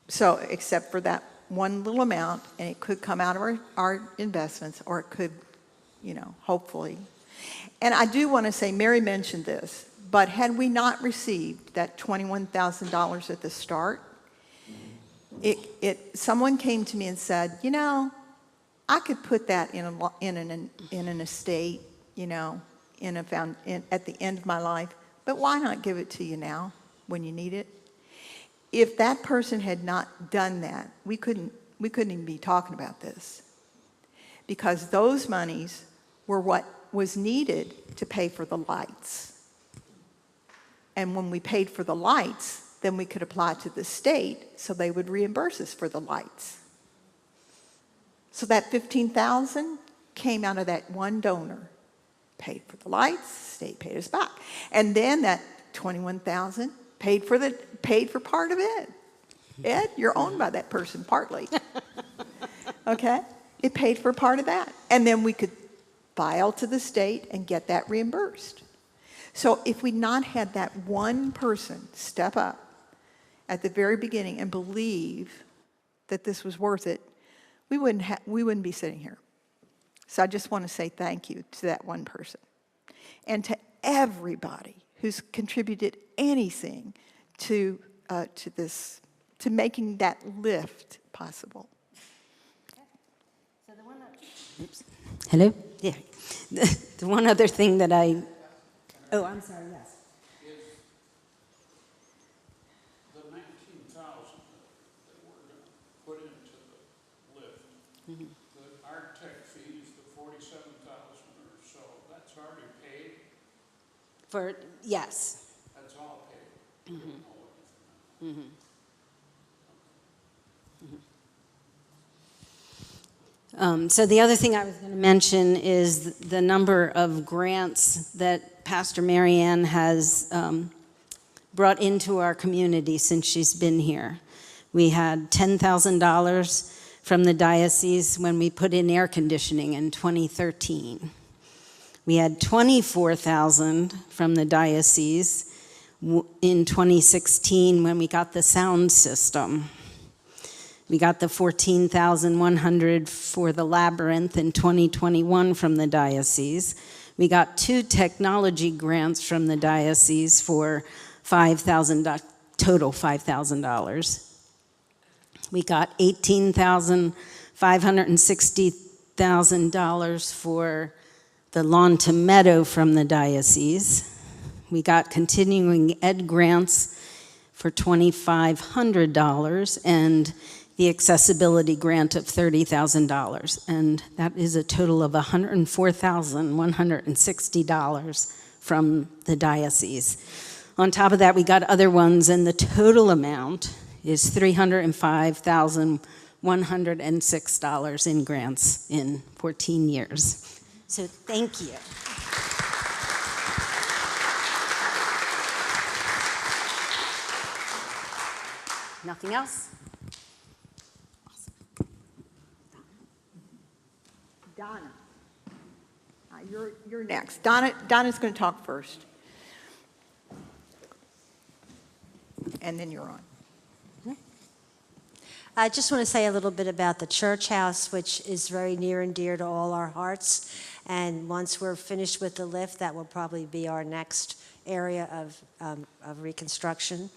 So except for that one little amount, and it could come out of our investments, or it could, hopefully. And I do want to say, Mary mentioned this, but had we not received that $21,000 at the start, someone came to me and said, I could put that in an estate, you know, at the end of my life. But why not give it to you now when you need it? If that person had not done that, we couldn't even be talking about this, because those monies were what was needed to pay for the lights. And when we paid for the lights, then we could apply to the state so they would reimburse us for the lights. So that $15,000 came out of that one donor, paid for the lights, state paid us back. And then that $21,000 paid for part of it. Ed, you're owned by that person partly. Okay? It paid for part of that. And then we could file to the state and get that reimbursed. So if we'd not had that one person step up at the very beginning and believe that this was worth it, we wouldn't be sitting here. So I just want to say thank you to that one person and to everybody who's contributed anything to this, to making that lift possible. So hello? Yeah. The one other thing that I'm sorry, yes. Is the 19,000 that we're going to put into the lift, the architect fees, the 47,000 or so, that's already paid? Yes. That's all paid? So the other thing I was going to mention is the number of grants that Pastor Marianne has brought into our community since she's been here. We had $10,000 from the diocese when we put in air conditioning in 2013. We had $24,000 from the diocese in 2016 when we got the sound system. We got the $14,100 for the labyrinth in 2021 from the diocese. We got 2 technology grants from the diocese for $5,000, total $5,000. We got $18,560,000 for the lawn to meadow from the diocese. We got continuing ed grants for $2,500 and the accessibility grant of $30,000. And that is a total of $104,160 from the diocese. On top of that, we got other ones, and the total amount is $305,106 in grants in 14 years. So thank you. Nothing else? Donna, you're next. Donna's going to talk first. And then you're on. I just want to say a little bit about the church house, which is very near and dear to all our hearts. And once we're finished with the lift, that will probably be our next area of reconstruction.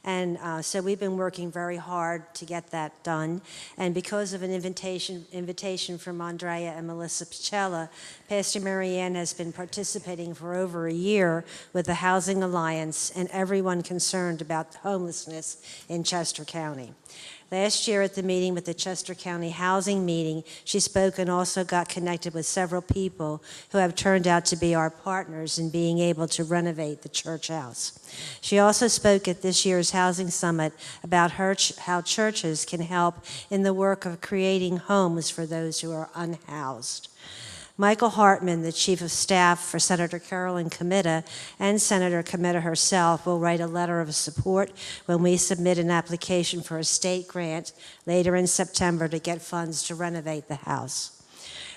And so we've been working very hard to get that done. And because of an invitation from Andrea and Melissa Picella, Pastor Marianne has been participating for over a year with the Housing Alliance and everyone concerned about homelessness in Chester County. Last year at the meeting with the Chester County Housing Meeting, she spoke and also got connected with several people who have turned out to be our partners in being able to renovate the church house. She also spoke at this year's Housing Summit about how churches can help in the work of creating homes for those who are unhoused. Michael Hartman, the Chief of Staff for Senator Carolyn Comita and Senator Comita herself, will write a letter of support when we submit an application for a state grant later in September to get funds to renovate the house.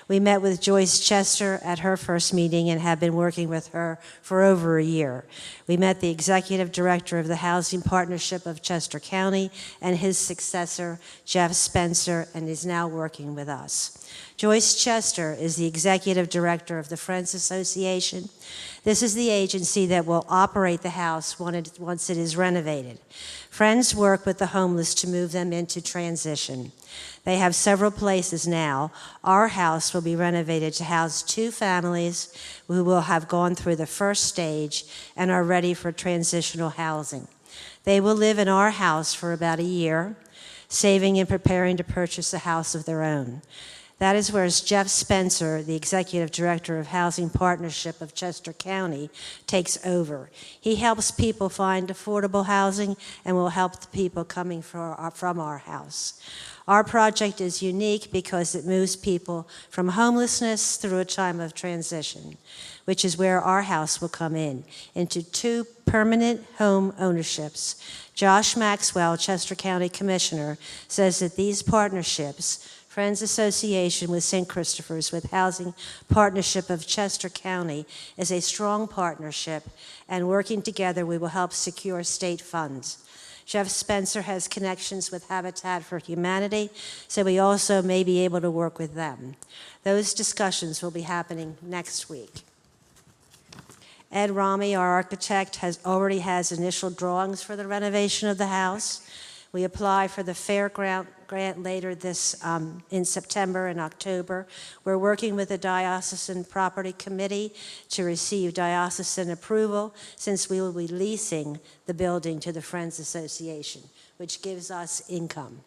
We met with Joyce Chester at her first meeting and have been working with her for over a year. We met the executive director of the Housing Partnership of Chester County and his successor, Jeff Spencer, and is now working with us. Joyce Chester is the executive director of the Friends Association. This is the agency that will operate the house once it is renovated. Friends work with the homeless to move them into transition. They have several places now. Our house will be renovated to house 2 families who will have gone through the first stage and are ready for transitional housing. They will live in our house for about a year, saving and preparing to purchase a house of their own. That is where Jeff Spencer, the Executive Director of Housing Partnership of Chester County, takes over. He helps people find affordable housing and will help the people coming from our house. Our project is unique because it moves people from homelessness through a time of transition, which is where our house will come in, into 2 permanent home ownerships. Josh Maxwell, Chester County Commissioner, says that these partnerships, Friends Association with St. Christopher's with Housing Partnership of Chester County, is a strong partnership, and working together we will help secure state funds. Jeff Spencer has connections with Habitat for Humanity, so we also may be able to work with them. Those discussions will be happening next week. Ed Rami, our architect, already has initial drawings for the renovation of the house. We apply for the fair grant later in September and October. We're working with the Diocesan Property Committee to receive diocesan approval, since we will be leasing the building to the Friends Association, which gives us income.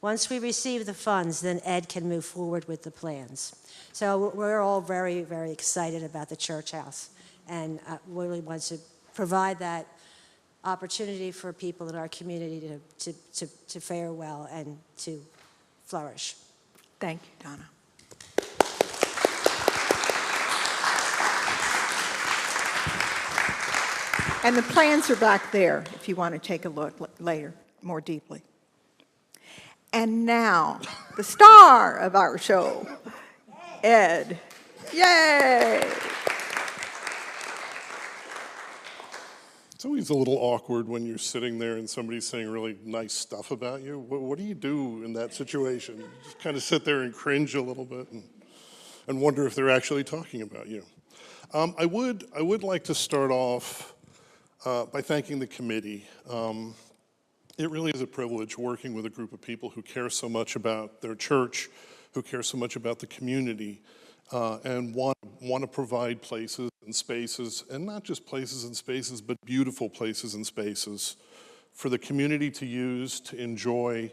Once we receive the funds, then Ed can move forward with the plans. So we're all very, very excited about the church house, and really want to provide that opportunity for people in our community to fare well and to flourish. Thank you, Donna. And the plans are back there if you want to take a look later, more deeply. And now, the star of our show, Ed. Yay! It's always a little awkward when you're sitting there and somebody's saying really nice stuff about you. What do you do in that situation? You just kind of sit there and cringe a little bit and wonder if they're actually talking about you. I would like to start off by thanking the committee. It really is a privilege working with a group of people who care so much about their church, who care so much about the community, and want to provide places and spaces, and not just places and spaces, but beautiful places and spaces for the community to use, to enjoy,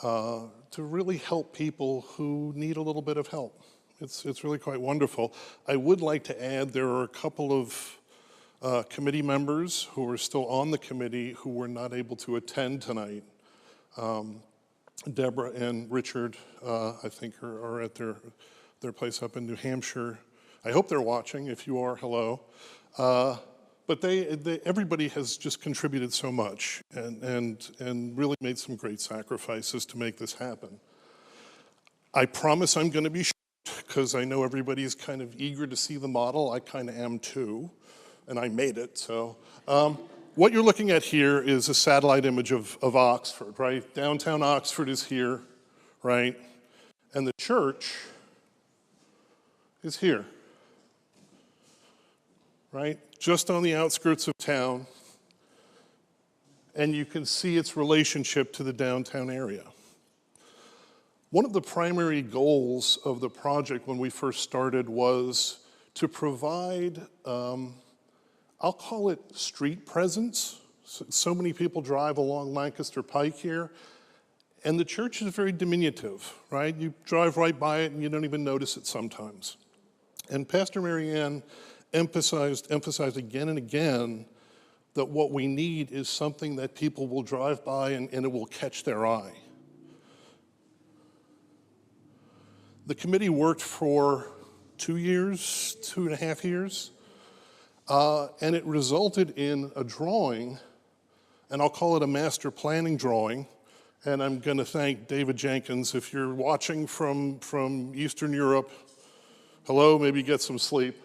to really help people who need a little bit of help. It's really quite wonderful. I would like to add there are a couple of committee members who are still on the committee who were not able to attend tonight. Deborah and Richard, I think, are at their place up in New Hampshire. I hope they're watching. If you are, hello. But everybody has just contributed so much and really made some great sacrifices to make this happen. I promise I'm going to be short because I know everybody's kind of eager to see the model. I kind of am too, and I made it. So what you're looking at here is a satellite image of Oxford, right? Downtown Oxford is here, right? And the church is here, right? Just on the outskirts of town, and you can see its relationship to the downtown area. One of the primary goals of the project when we first started was to provide, I'll call it street presence. So many people drive along Lancaster Pike here, and the church is very diminutive, right? You drive right by it and you don't even notice it sometimes. And Pastor Marianne emphasized again and again that what we need is something that people will drive by and it will catch their eye. The committee worked for 2 years, 2.5 years, and it resulted in a drawing, and I'll call it a master planning drawing, and I'm going to thank David Jenkins. If you're watching from Eastern Europe, hello, maybe get some sleep.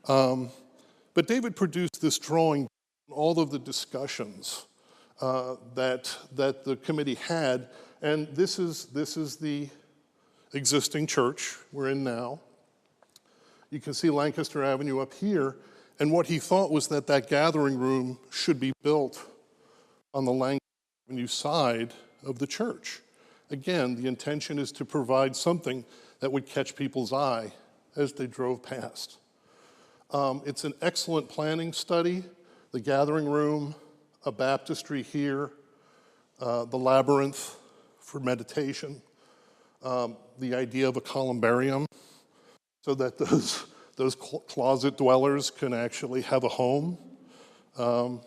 But David produced this drawing, all of the discussions that the committee had, and this is the existing church we're in now. You can see Lancaster Avenue up here, and what he thought was that gathering room should be built on the Lancaster Avenue side of the church. Again, the intention is to provide something that would catch people's eye as they drove past. It's an excellent planning study. The gathering room, a baptistry here, the labyrinth for meditation, the idea of a columbarium so that those closet dwellers can actually have a home. I'm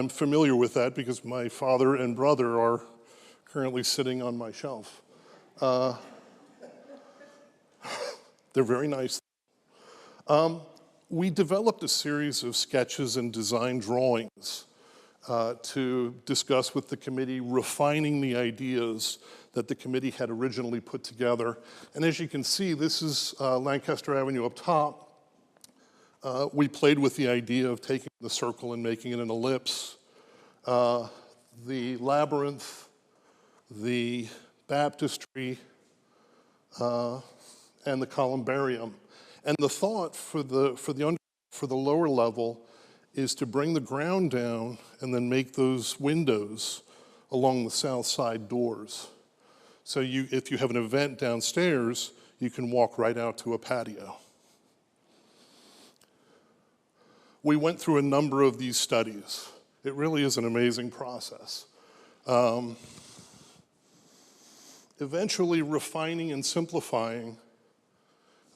familiar with that because my father and brother are currently sitting on my shelf. They're very nice. We developed a series of sketches and design drawings to discuss with the committee, refining the ideas that the committee had originally put together. And as you can see, this is Lancaster Avenue up top. We played with the idea of taking the circle and making it an ellipse. The labyrinth, the baptistry, and the columbarium. And the thought for the lower level is to bring the ground down and then make those windows along the south side doors. So if you have an event downstairs, you can walk right out to a patio. We went through a number of these studies. It really is an amazing process. Eventually refining and simplifying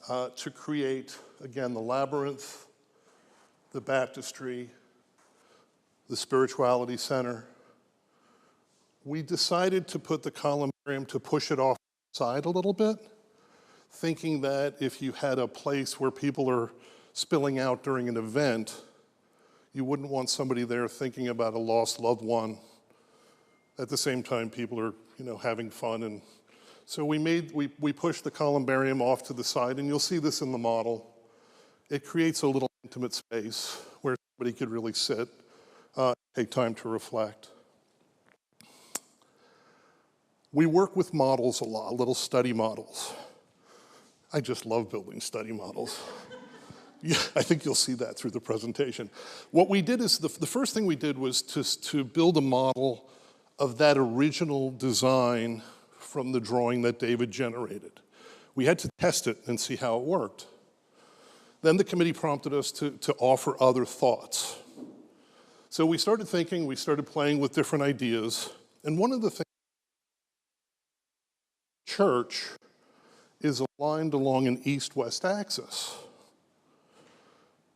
to create, again, the labyrinth, the baptistry, the spirituality center. We decided to put the columbarium to push it off the side a little bit, thinking that if you had a place where people are spilling out during an event, you wouldn't want somebody there thinking about a lost loved one. At the same time, people are, having fun. And so we pushed the columbarium off to the side, and you'll see this in the model. It creates a little intimate space where somebody could really sit, take time to reflect. We work with models a lot, little study models. I just love building study models. Yeah, I think you'll see that through the presentation. What we did is, the first thing we did was to build a model of that original design from the drawing that David generated. We had to test it and see how it worked. Then the committee prompted us to offer other thoughts. So we started thinking, we started playing with different ideas, and one of the things, church is aligned along an east-west axis.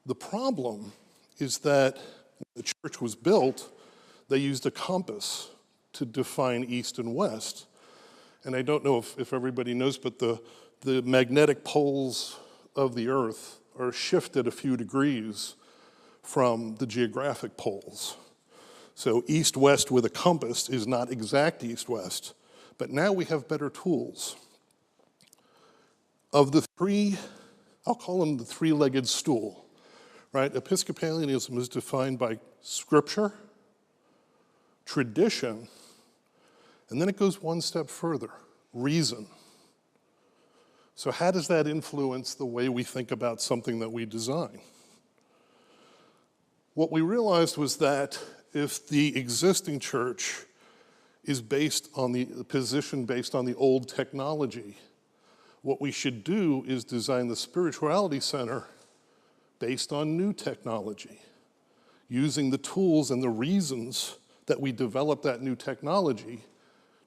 The problem is that when the church was built, they used a compass to define east and west. And I don't know if everybody knows, but the magnetic poles of the earth are shifted a few degrees from the geographic poles. So east-west with a compass is not exact east-west, but now we have better tools. Of the three, I'll call them the three-legged stool, right? Episcopalianism is defined by scripture, tradition, and then it goes one step further, reason. So how does that influence the way we think about something that we design? What we realized was that if the existing church is based on the position based on the old technology, what we should do is design the spirituality center based on new technology, using the tools and the reasons that we developed that new technology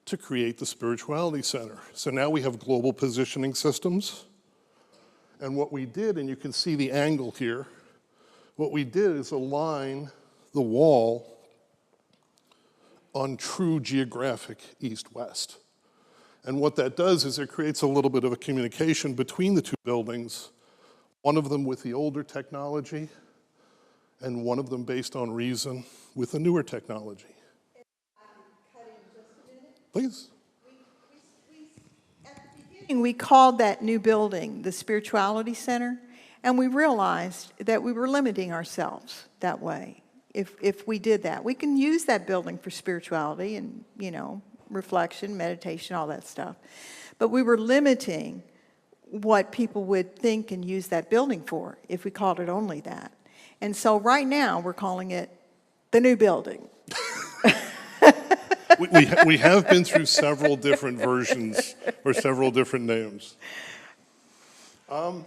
to create the spirituality center. So now we have global positioning systems. And what we did, and you can see the angle here, what we did is align the wall on true geographic east-west. And what that does is it creates a little bit of a communication between the two buildings, one of them with the older technology, and one of them based on reason with the newer technology. Please. At the beginning, we called that new building the Spirituality Center, and we realized that we were limiting ourselves that way. If we did that, we can use that building for spirituality and, reflection, meditation, all that stuff. But we were limiting what people would think and use that building for if we called it only that. And so right now, we're calling it the new building. we have been through several different versions or several different names. There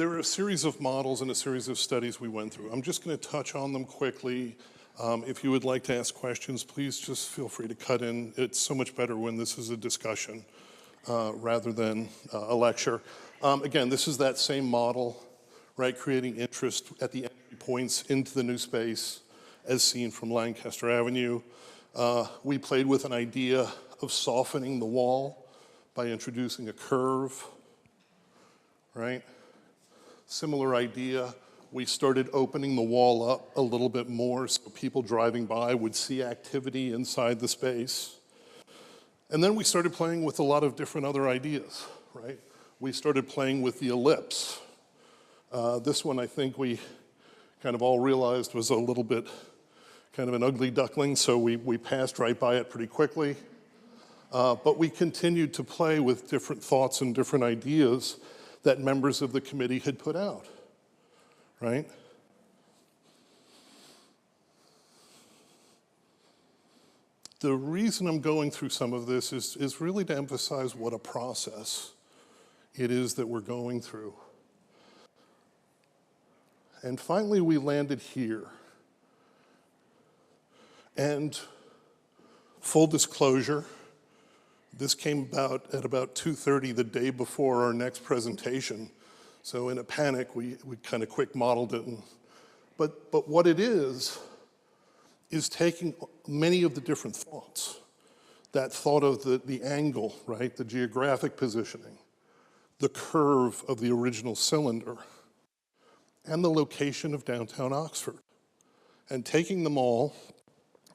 are a series of models and a series of studies we went through. I'm just going to touch on them quickly. If you would like to ask questions, please just feel free to cut in. It's so much better when this is a discussion rather than a lecture. Again, this is that same model, right? Creating interest at the entry points into the new space as seen from Lancaster Avenue. We played with an idea of softening the wall by introducing a curve, right? Similar idea, we started opening the wall up a little bit more so people driving by would see activity inside the space. And then we started playing with a lot of different other ideas, right? We started playing with the ellipse. This one I think we kind of all realized was a little bit kind of an ugly duckling, so we passed right by it pretty quickly. But we continued to play with different thoughts and different ideas that members of the committee had put out, right? The reason I'm going through some of this is really to emphasize what a process it is that we're going through. And finally, we landed here. And full disclosure, this came about at about 2:30 the day before our next presentation. So in a panic, we kind of quick modeled it. But what it is taking many of the different thoughts. That thought of the angle, right? The geographic positioning, the curve of the original cylinder, and the location of downtown Oxford. And taking them all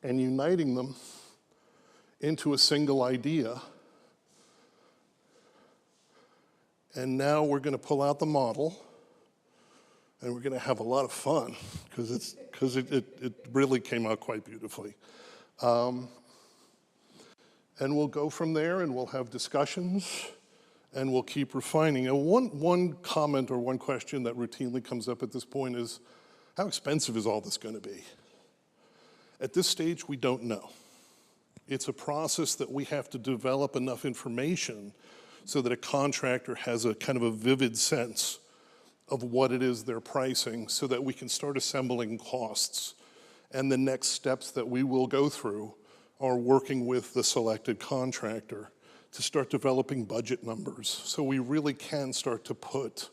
and uniting them into a single idea. And now we're going to pull out the model and we're going to have a lot of fun because it really came out quite beautifully. And we'll go from there and we'll have discussions and we'll keep refining. And one comment or one question that routinely comes up at this point is, how expensive is all this going to be? At this stage, we don't know. It's a process that we have to develop enough information so that a contractor has a kind of a vivid sense of what it is they're pricing so that we can start assembling costs. And the next steps that we will go through are working with the selected contractor to start developing budget numbers so we really can start to put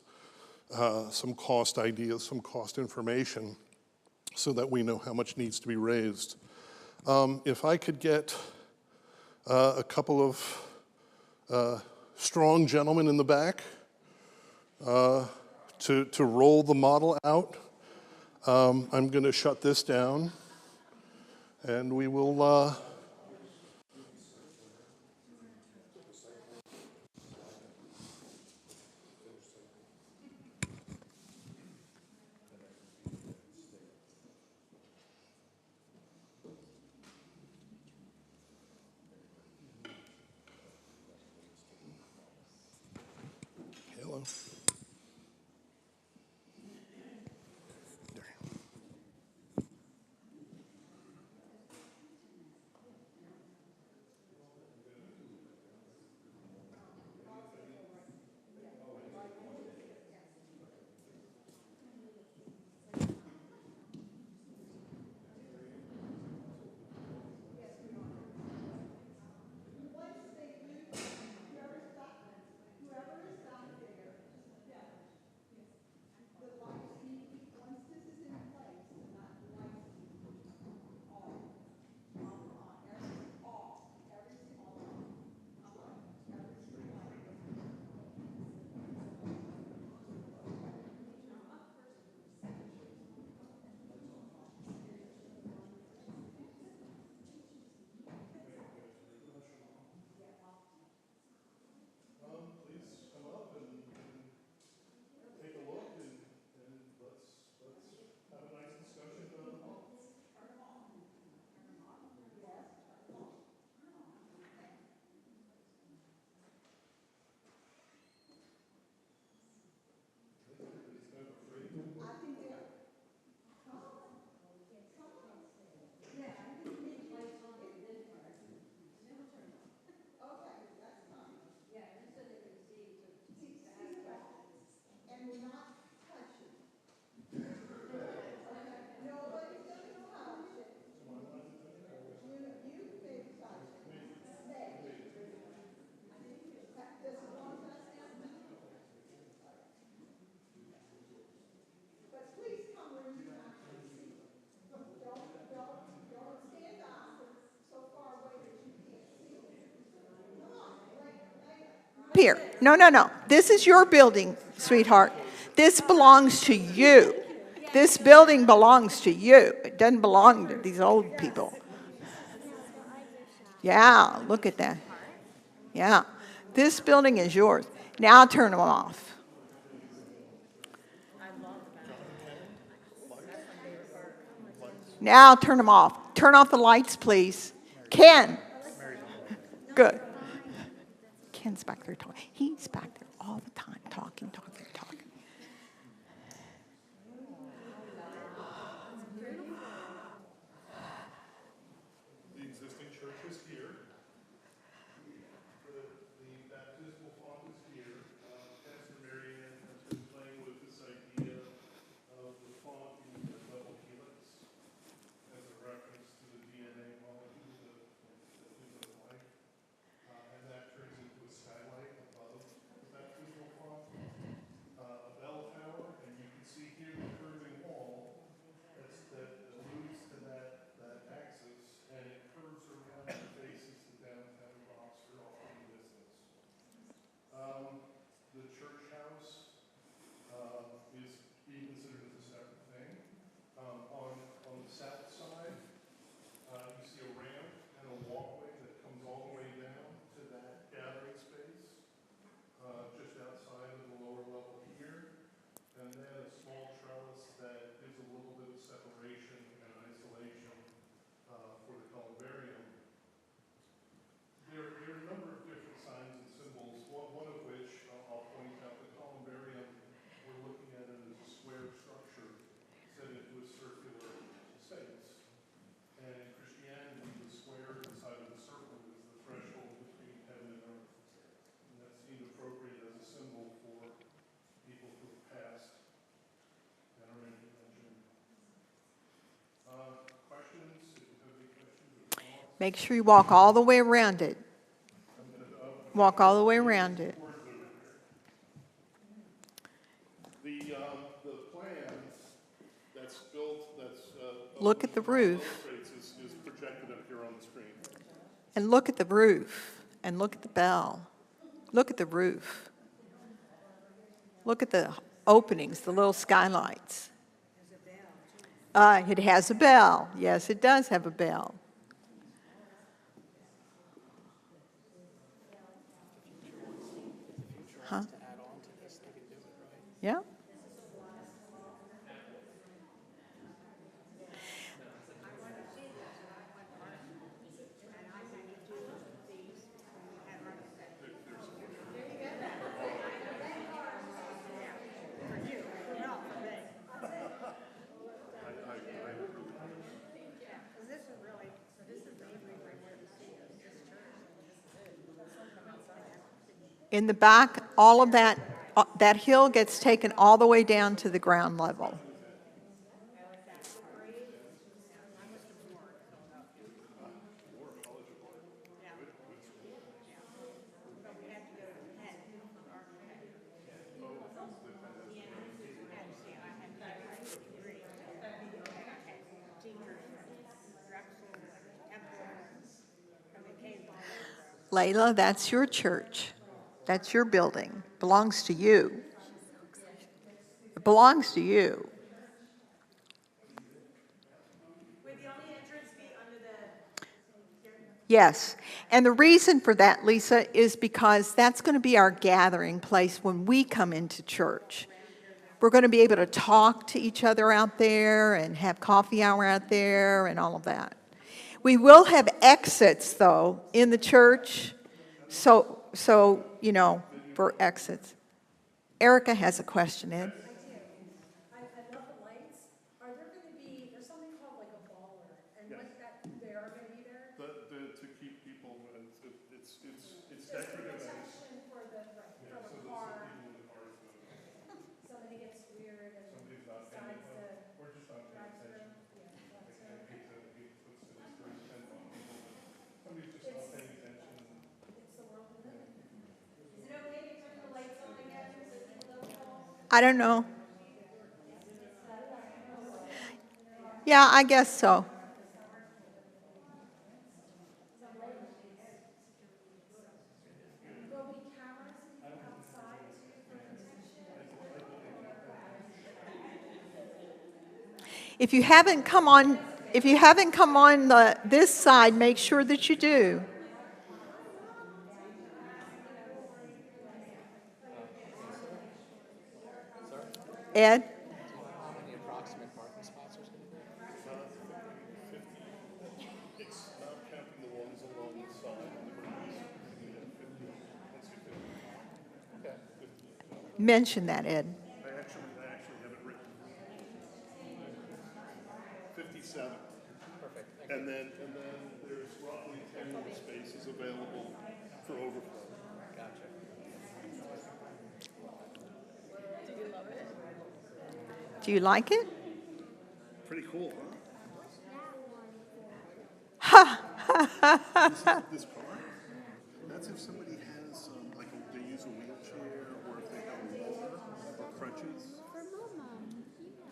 some cost ideas, some cost information so that we know how much needs to be raised. If I could get a couple of strong gentlemen in the back to roll the model out, I'm going to shut this down, and we will. Hello. here. No, no, no. This is your building, sweetheart. This belongs to you. This building belongs to you. It doesn't belong to these old people. Yeah, look at that. Yeah. This building is yours. Now turn them off. Now turn them off. Turn off the lights, please. Ken. Good. Ken's back there talking. He's back there all the time talking. The existing church is here. The baptismal font is here. Pastor Mary Ann has been playing with this idea of the font being a double helix as a reference to the DNA molecule that gives us life. And that turns into a skylight above the baptismal font, a bell tower, and you can see here the curving wall that alludes to that axis, and it curves around and faces the downtown Oxford off in the distance. The church house is being considered as a separate thing. On the south side, you see a ramp and a walkway that comes all the way down to that gathering space, just outside of the lower level here, and then a small trellis that gives a little bit of separation and isolation for the columbarium. There are a number of different signs and symbols, one of which I'll point out, the columbarium, we're looking at it as a square structure set into a circular space. And in Christianity, the square inside of the circle is the threshold between heaven and earth. And that seemed appropriate as a symbol for people who have passed and are in dimension. Questions? If you have any questions or thoughts? Make sure you walk all the way around it. Walk all the way around it. The plan that's built, Look at the roof. is projected up here on the screen. And look at the roof. And look at the bell. Look at the roof. Look at the openings, the little skylights. It has a bell. Yes, it does have a bell. Huh? Yeah. In the back, all of that hill gets taken all the way down to the ground level. Layla, that's your church. That's your building. Belongs to you. It belongs to you. Would the only entrance be under the... Yes. And the reason for that, Lisa, is because that's going to be our gathering place when we come into church. We're going to be able to talk to each other out there and have coffee hour out there and all of that. We will have exits, though, in the church. So for exits. Erica has a question, Ed. I do. I love the lights. Are there going to be, there's something called like a baller, and Yes. what that, they are going to be there? To keep people, it's Just decorative. protection for the, right, Yeah, from so a car. people in the cars, Somebody gets weird and somebody's not paying decides attention, to or just not paying drive attention. through. Yeah, Like, drive I through. hate to put this very depend on people, but somebody's just not paying attention. It's the world we live in. Is it okay to turn the lights on again so people don't fall? I don't know. Yeah, I guess so. There'll be cameras in If you haven't come on this side, make sure that you do. Ed? How many approximate parking spots there's going to be? It's not counting the ones along the side. Mention that, Ed. I actually have it written. 57. Perfect. And then there's roughly 10 more spaces available for overflow. Gotcha. Do you like it? Pretty cool, huh? This car, that's if somebody has, they use a wheelchair, or if they have a roller or crutches.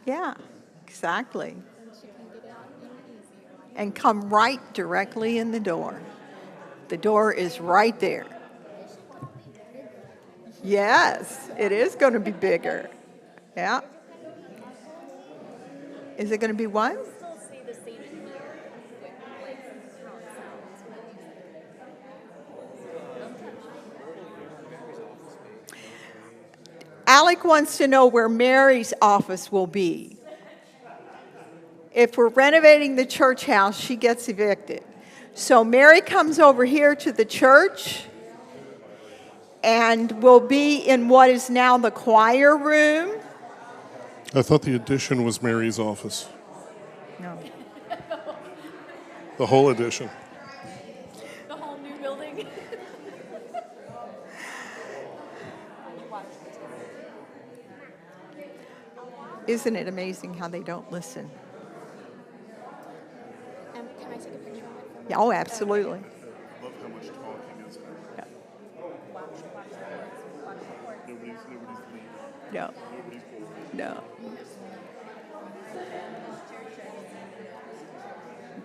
Yeah, exactly. And come right directly in the door. The door is right there. Yes, it is going to be bigger. Yeah. Is it going to be what? Still see the same in here with like how it sounds when you say it. Alec wants to know where Mary's office will be. If we're renovating the church house, she gets evicted. So Mary comes over here to the church and will be in what is now the choir room. I thought the addition was Mary's office. No. The whole addition. The whole new building. Isn't it amazing how they don't listen? Can I take a picture of it? Yeah, oh, absolutely. I love how much talking is there. Yeah. Nobody's leaving. No. Nobody's bored. No.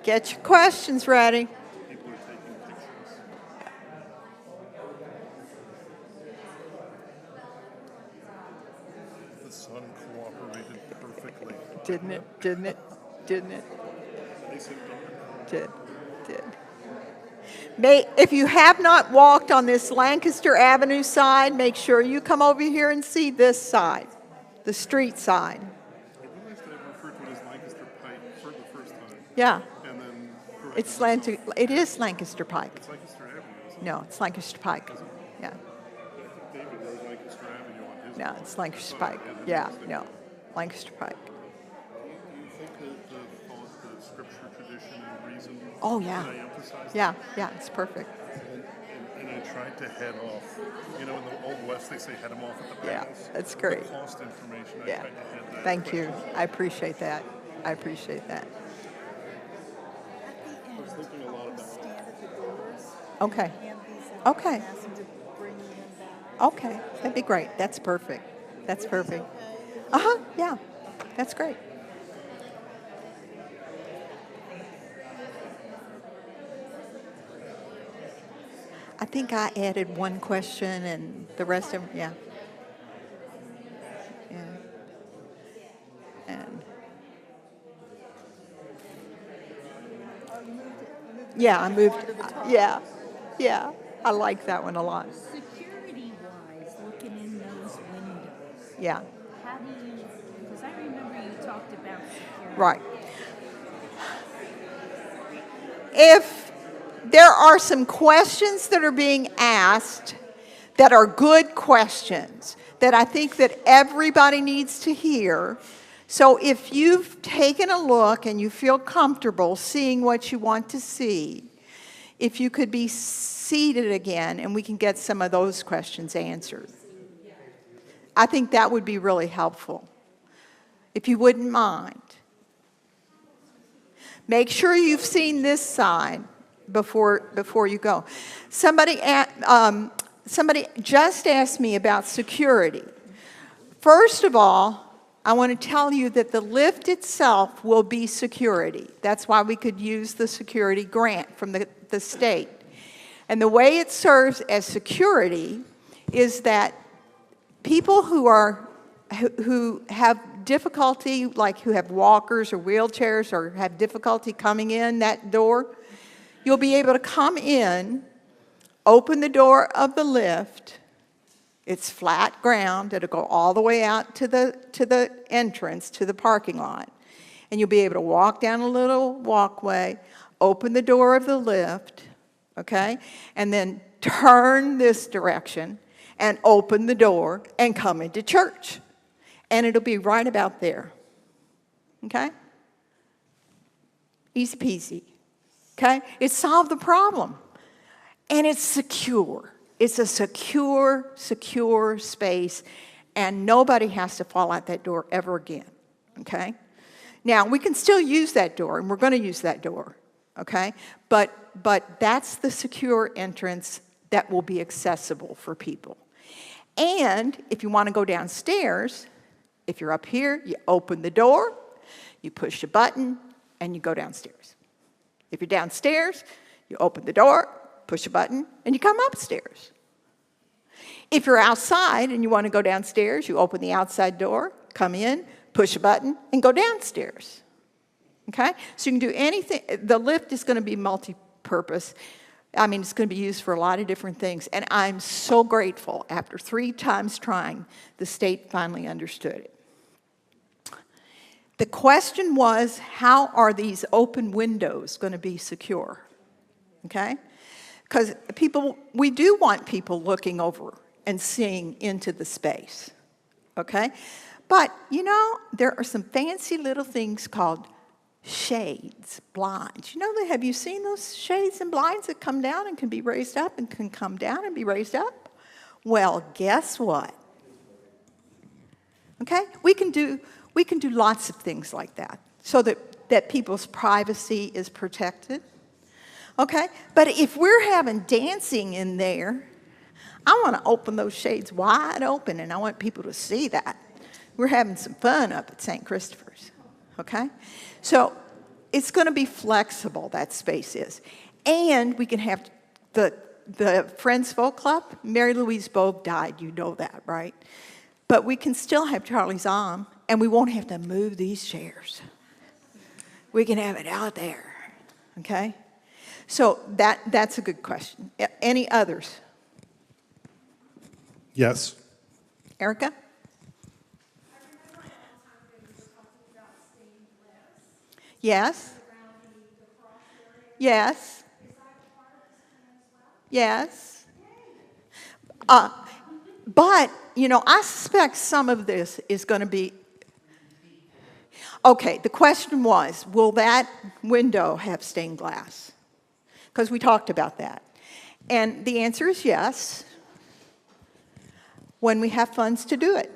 Get your questions ready. People are taking pictures. The sun cooperated perfectly. Didn't it? Didn't it? Didn't it? Nice and dark. Did. If you have not walked on this Lancaster Avenue side, make sure you come over here and see this side, the street side. I realized I referred to it as Lancaster Pike for the first time. Yeah, And then it is Lancaster Pike. it's Lancaster Avenue, isn't it? No, it's Lancaster Pike. Yeah, David wrote Lancaster Avenue on his. no, it's Lancaster Pike. Yeah, no, Lancaster Pike. Do you think that the scripture tradition and reason Oh, yeah. that I emphasized? Yeah, it's perfect. And I tried to head off. In the Old West, they say head them off at the Yeah, pass. that's great. The cost information, I Yeah, tried to head that. thank you. I appreciate that. I was thinking a lot about Stand at the doors, Okay, hand these out, okay, and ask them to bring them back. okay. That'd be great. That's perfect. That's perfect. Uh-huh, yeah, that's great. I think I added one question and the rest of them, yeah. And yeah, I moved. Yeah, I like that one a lot. Security-wise, looking in those windows, Yeah, how do you, because I remember you talked about security. right. If there are some questions that are being asked that are good questions that I think that everybody needs to hear. So if you've taken a look and you feel comfortable seeing what you want to see, if you could be seated again and we can get some of those questions answered. I think that would be really helpful, if you wouldn't mind. Make sure you've seen this side before you go. Somebody just asked me about security. First of all, I want to tell you that the lift itself will be security. That's why we could use the security grant from the state. And the way it serves as security is that people who have difficulty, like who have walkers or wheelchairs or have difficulty coming in that door, you'll be able to come in, open the door of the lift. It's flat ground. It'll go all the way out to the entrance, to the parking lot. And you'll be able to walk down a little walkway, open the door of the lift, okay? And then turn this direction and open the door and come into church. And it'll be right about there, okay? Easy peasy, okay? It solved the problem. And it's secure. It's a secure space, and nobody has to fall out that door ever again, okay? Now, we can still use that door, and we're going to use that door, okay? But that's the secure entrance that will be accessible for people. And if you want to go downstairs, if you're up here, you open the door, you push a button, and you go downstairs. If you're downstairs, you open the door, push a button, and you come upstairs. If you're outside and you want to go downstairs, you open the outside door, come in, push a button, and go downstairs. Okay? So you can do anything. The lift is going to be multi-purpose. I mean, it's going to be used for a lot of different things. And I'm so grateful, after 3 times trying, the state finally understood it. The question was, how are these open windows going to be secure? Okay? Because we do want people looking over and seeing into the space, okay? But, you know, there are some fancy little things called shades, blinds. You know, have you seen those shades and blinds that come down and can be raised up and can come down and be raised up? Well, guess what? Okay? We can do lots of things like that so that people's privacy is protected. Okay? But if we're having dancing in there, I want to open those shades wide open, and I want people to see that. We're having some fun up at St. Christopher's. Okay? So it's going to be flexible, that space is. And we can have the Friends Folk Club. Mary Louise both died, you know that, right? But we can still have Charlie's Arm, and we won't have to move these chairs. We can have it out there. Okay? So that's a good question. Any others? Yes. Erica? Yes. Yes. Yes. But, you know, I suspect some of this is going to be... Okay, the question was, will that window have stained glass? Because we talked about that. And the answer is yes, when we have funds to do it.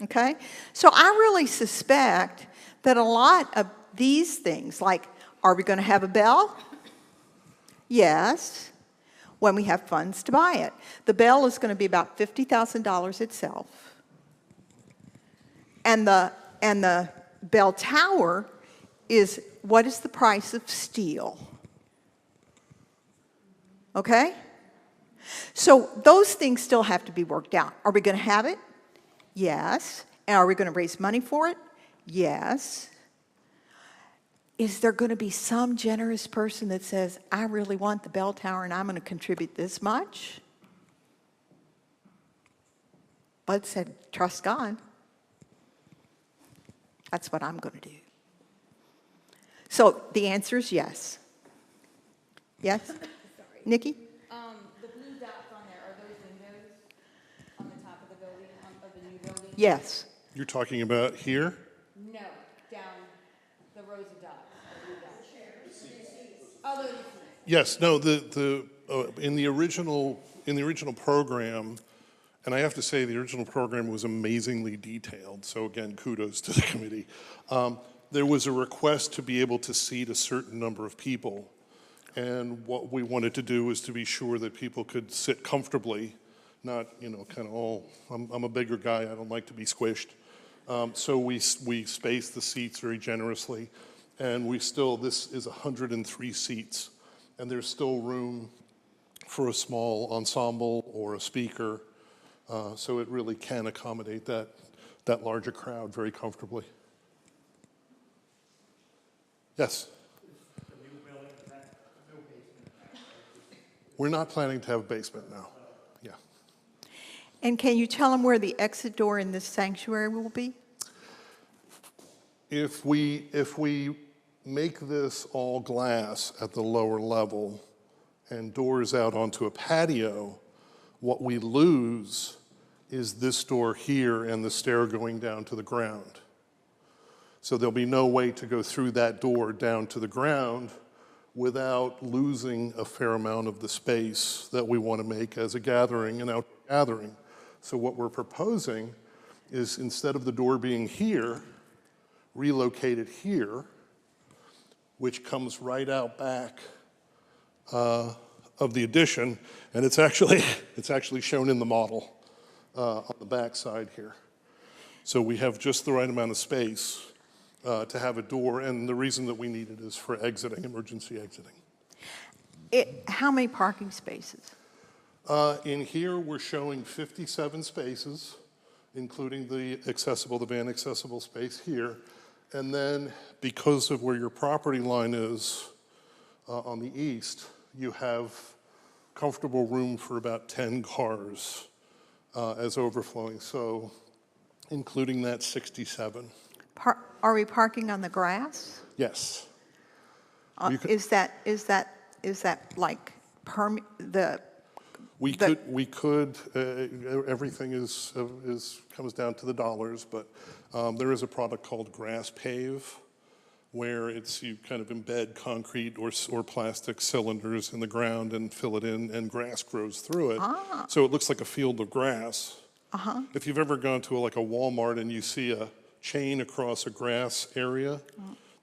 Okay? So I really suspect that a lot of these things, like, are we going to have a bell? Yes, when we have funds to buy it. The bell is going to be about $50,000 itself. And the bell tower is, what is the price of steel? Okay? So those things still have to be worked out. Are we going to have it? Yes. And are we going to raise money for it? Yes. Is there going to be some generous person that says, I really want the bell tower and I'm going to contribute this much? Bud said, trust God. That's what I'm going to do. So the answer is yes. Yes? Nikki? The blue dots on there, are those windows on the top of the building, of the new building? Yes. You're talking about here? No, down the rows of dots, the blue dots. Oh, those. Yes. No. In the original program, and I have to say the original program was amazingly detailed. So again, kudos to the committee. There was a request to be able to seat a certain number of people. And what we wanted to do was to be sure that people could sit comfortably, not, you know, kind of all, I'm a bigger guy, I don't like to be squished. So we spaced the seats very generously. And this is 103 seats. And there's still room for a small ensemble or a speaker. So it really can accommodate that. that larger crowd very comfortably. Yes? We're not planning to have a basement now. Yeah. And can you tell them where the exit door in this sanctuary will be? If we make this all glass at the lower level and doors out onto a patio, what we lose is this door here and the stair going down to the ground. So there'll be no way to go through that door down to the ground without losing a fair amount of the space that we want to make as a gathering, an outdoor gathering. So what we're proposing is, instead of the door being here, relocate it here, which comes right out back of the addition, and it's actually shown in the model on the back side here. So we have just the right amount of space to have a door, and the reason that we need it is for exiting, emergency exiting. How many parking spaces? In here, we're showing 57 spaces, including the van accessible space here. And then, because of where your property line is on the east, you have comfortable room for about 10 cars as overflowing, so including that 67. Are we parking on the grass? Yes. Is that like We could. Everything comes down to the dollars, but there is a product called Grass Pave, where you kind of embed concrete or plastic cylinders in the ground and fill it in, and grass grows through it. So it looks like a field of grass. If you've ever gone to a Walmart and you see a chain across a grass area,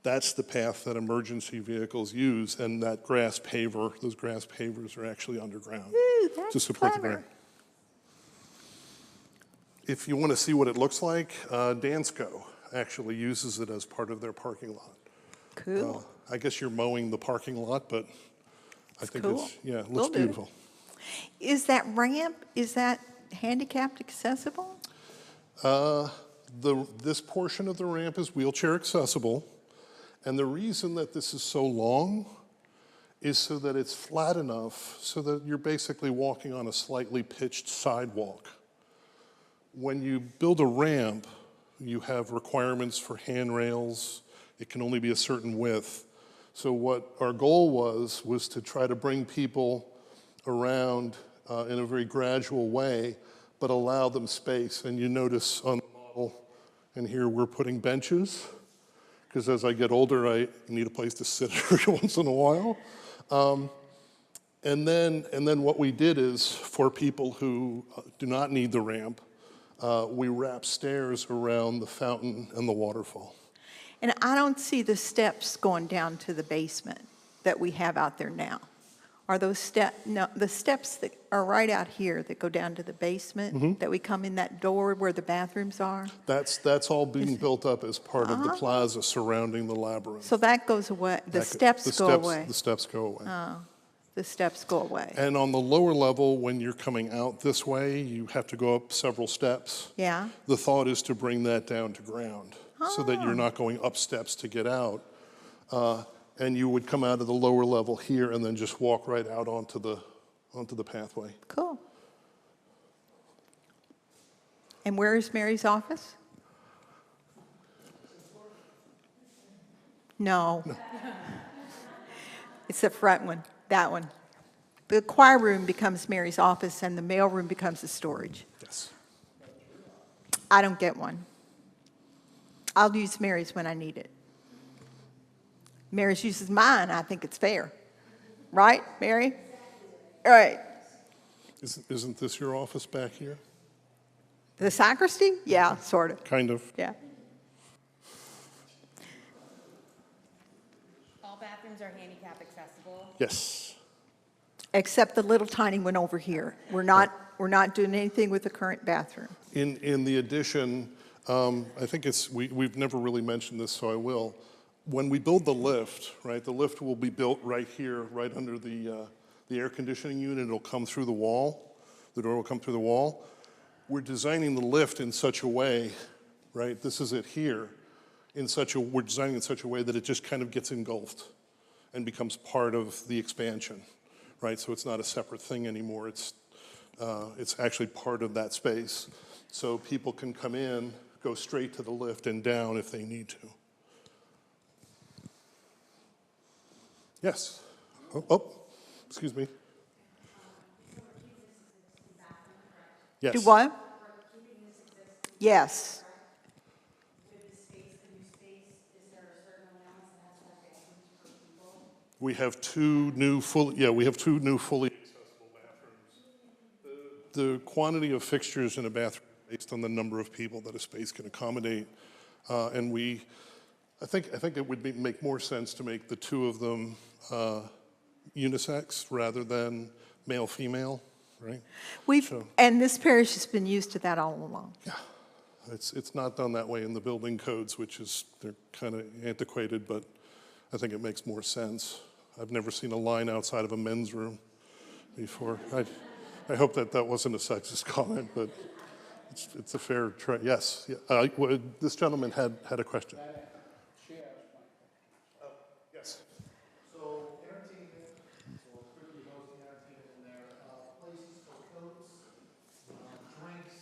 that's the path that emergency vehicles use, and that those grass pavers are actually underground to support the ground. If you want to see what it looks like, Dansko actually uses it as part of their parking lot. Cool. I guess you're mowing the parking lot, but I think cool. it looks beautiful. Is that ramp, handicapped accessible? This portion of the ramp is wheelchair accessible, and the reason that this is so long is so that it's flat enough so that you're basically walking on a slightly pitched sidewalk. When you build a ramp, you have requirements for handrails. It can only be a certain width. So what our goal was to try to bring people around in a very gradual way, but allow them space. And you notice on the model, and here we're putting benches, because as I get older, I need a place to sit every once in a while. And then what we did is, for people who do not need the ramp, we wrap stairs around the fountain and the waterfall. And I don't see the steps going down to the basement that we have out there now. Are those the steps that are right out here that go down to the basement, that we come in that door where the bathrooms are? That's all being built up as part of the plaza surrounding the labyrinth. So that goes away, the steps go away. The steps go away. Oh, the steps go away. And on the lower level, when you're coming out this way, you have to go up several steps. Yeah. The thought is to bring that down to ground so that you're not going up steps to get out. And you would come out of the lower level here and then just walk right out onto the pathway. Cool. And where is Mary's office? No. It's the front one, that one. The choir room becomes Mary's office and the mail room becomes the storage. Yes. I don't get one. I'll use Mary's when I need it. Mary's uses mine, I think it's fair. Right, Mary? All right. Isn't this your office back here? The sacristy? Yeah, sort of. Kind of. Yeah. All bathrooms are handicap accessible. Yes. Except the little tiny one over here. We're not doing anything with the current bathroom. In the addition, I think we've never really mentioned this, so I will. When we build the lift, right, the lift will be built right here, right under the air conditioning unit. It'll come through the wall. The door will come through the wall. We're designing the lift in such a way right? This is it here. We're designing in such a way that it just kind of gets engulfed and becomes part of the expansion, right? So it's not a separate thing anymore. It's actually part of that space. So people can come in, go straight to the lift and down if they need to. Yes. Oh, excuse me. Yes. Do what? Yes. We have two new fully accessible bathrooms. The quantity of fixtures in a bathroom is based on the number of people that a space can accommodate. And I think it would make more sense to make the two of them unisex rather than male-female, right? And this parish has been used to that all along. Yeah. It's not done that way in the building codes, they're kind of antiquated, but I think it makes more sense. I've never seen a line outside of a men's room before. I hope that wasn't a sexist comment, but it's a fair try. Yes. Yeah. This gentleman had a question. Yes. So entertainment, so quickly hosting entertainment in there, places for coats, drinks,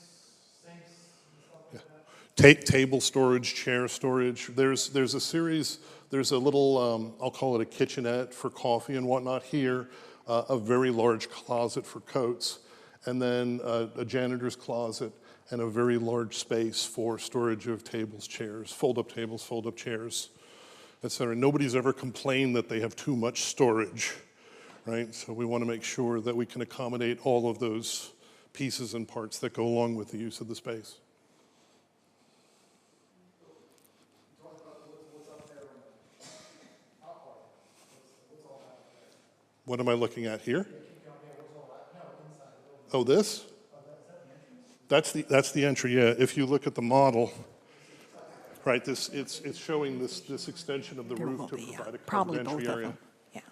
sinks, and stuff like that. Table storage, chair storage. There's a series, there's a little, I'll call it a kitchenette for coffee and whatnot here, a very large closet for coats, and then a janitor's closet and a very large space for storage of tables, chairs, fold-up tables, fold-up chairs, et cetera. Nobody's ever complained that they have too much storage, right? So we want to make sure that we can accommodate all of those pieces and parts that go along with the use of the space. What am I looking at here? Oh, this? That's the entry, yeah. If you look at the model, right, it's showing this extension of the roof to provide a covered entry area. Yeah.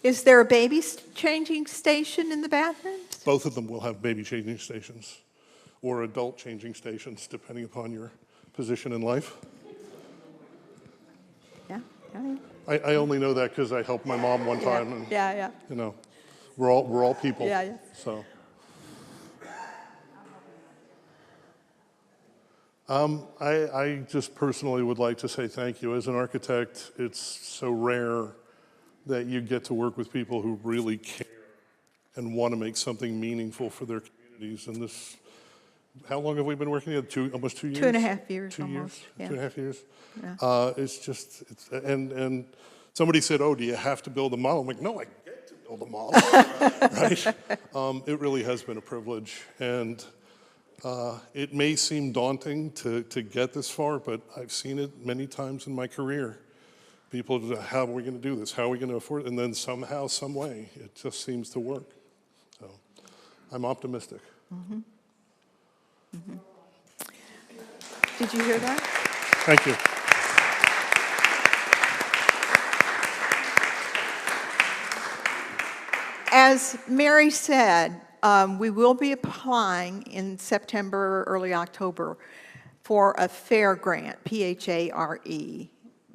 Is there a baby changing station in the bathrooms? Both of them will have baby changing stations or adult changing stations, depending upon your position in life. Yeah. I only know that because I helped my mom one time, and Yeah. you know, we're all people. Yeah. So, I just personally would like to say thank you. As an architect, it's so rare that you get to work with people who really care and want to make something meaningful for their communities. And this, how long have we been working together? Almost 2 years? 2.5 years. 2 years? Almost. Yeah. 2.5 years? Yeah. And somebody said, oh, do you have to build a model? I'm like, no, I get to build a model, right? It really has been a privilege. And it may seem daunting to get this far, but I've seen it many times in my career. People, how are we going to do this? How are we going to afford it? And then somehow, some way, it just seems to work. So I'm optimistic. Mm-hmm. Mm-hmm. Did you hear that? Thank you. As Mary said, we will be applying in September, early October, for a FARE grant, P-H-A-R-E.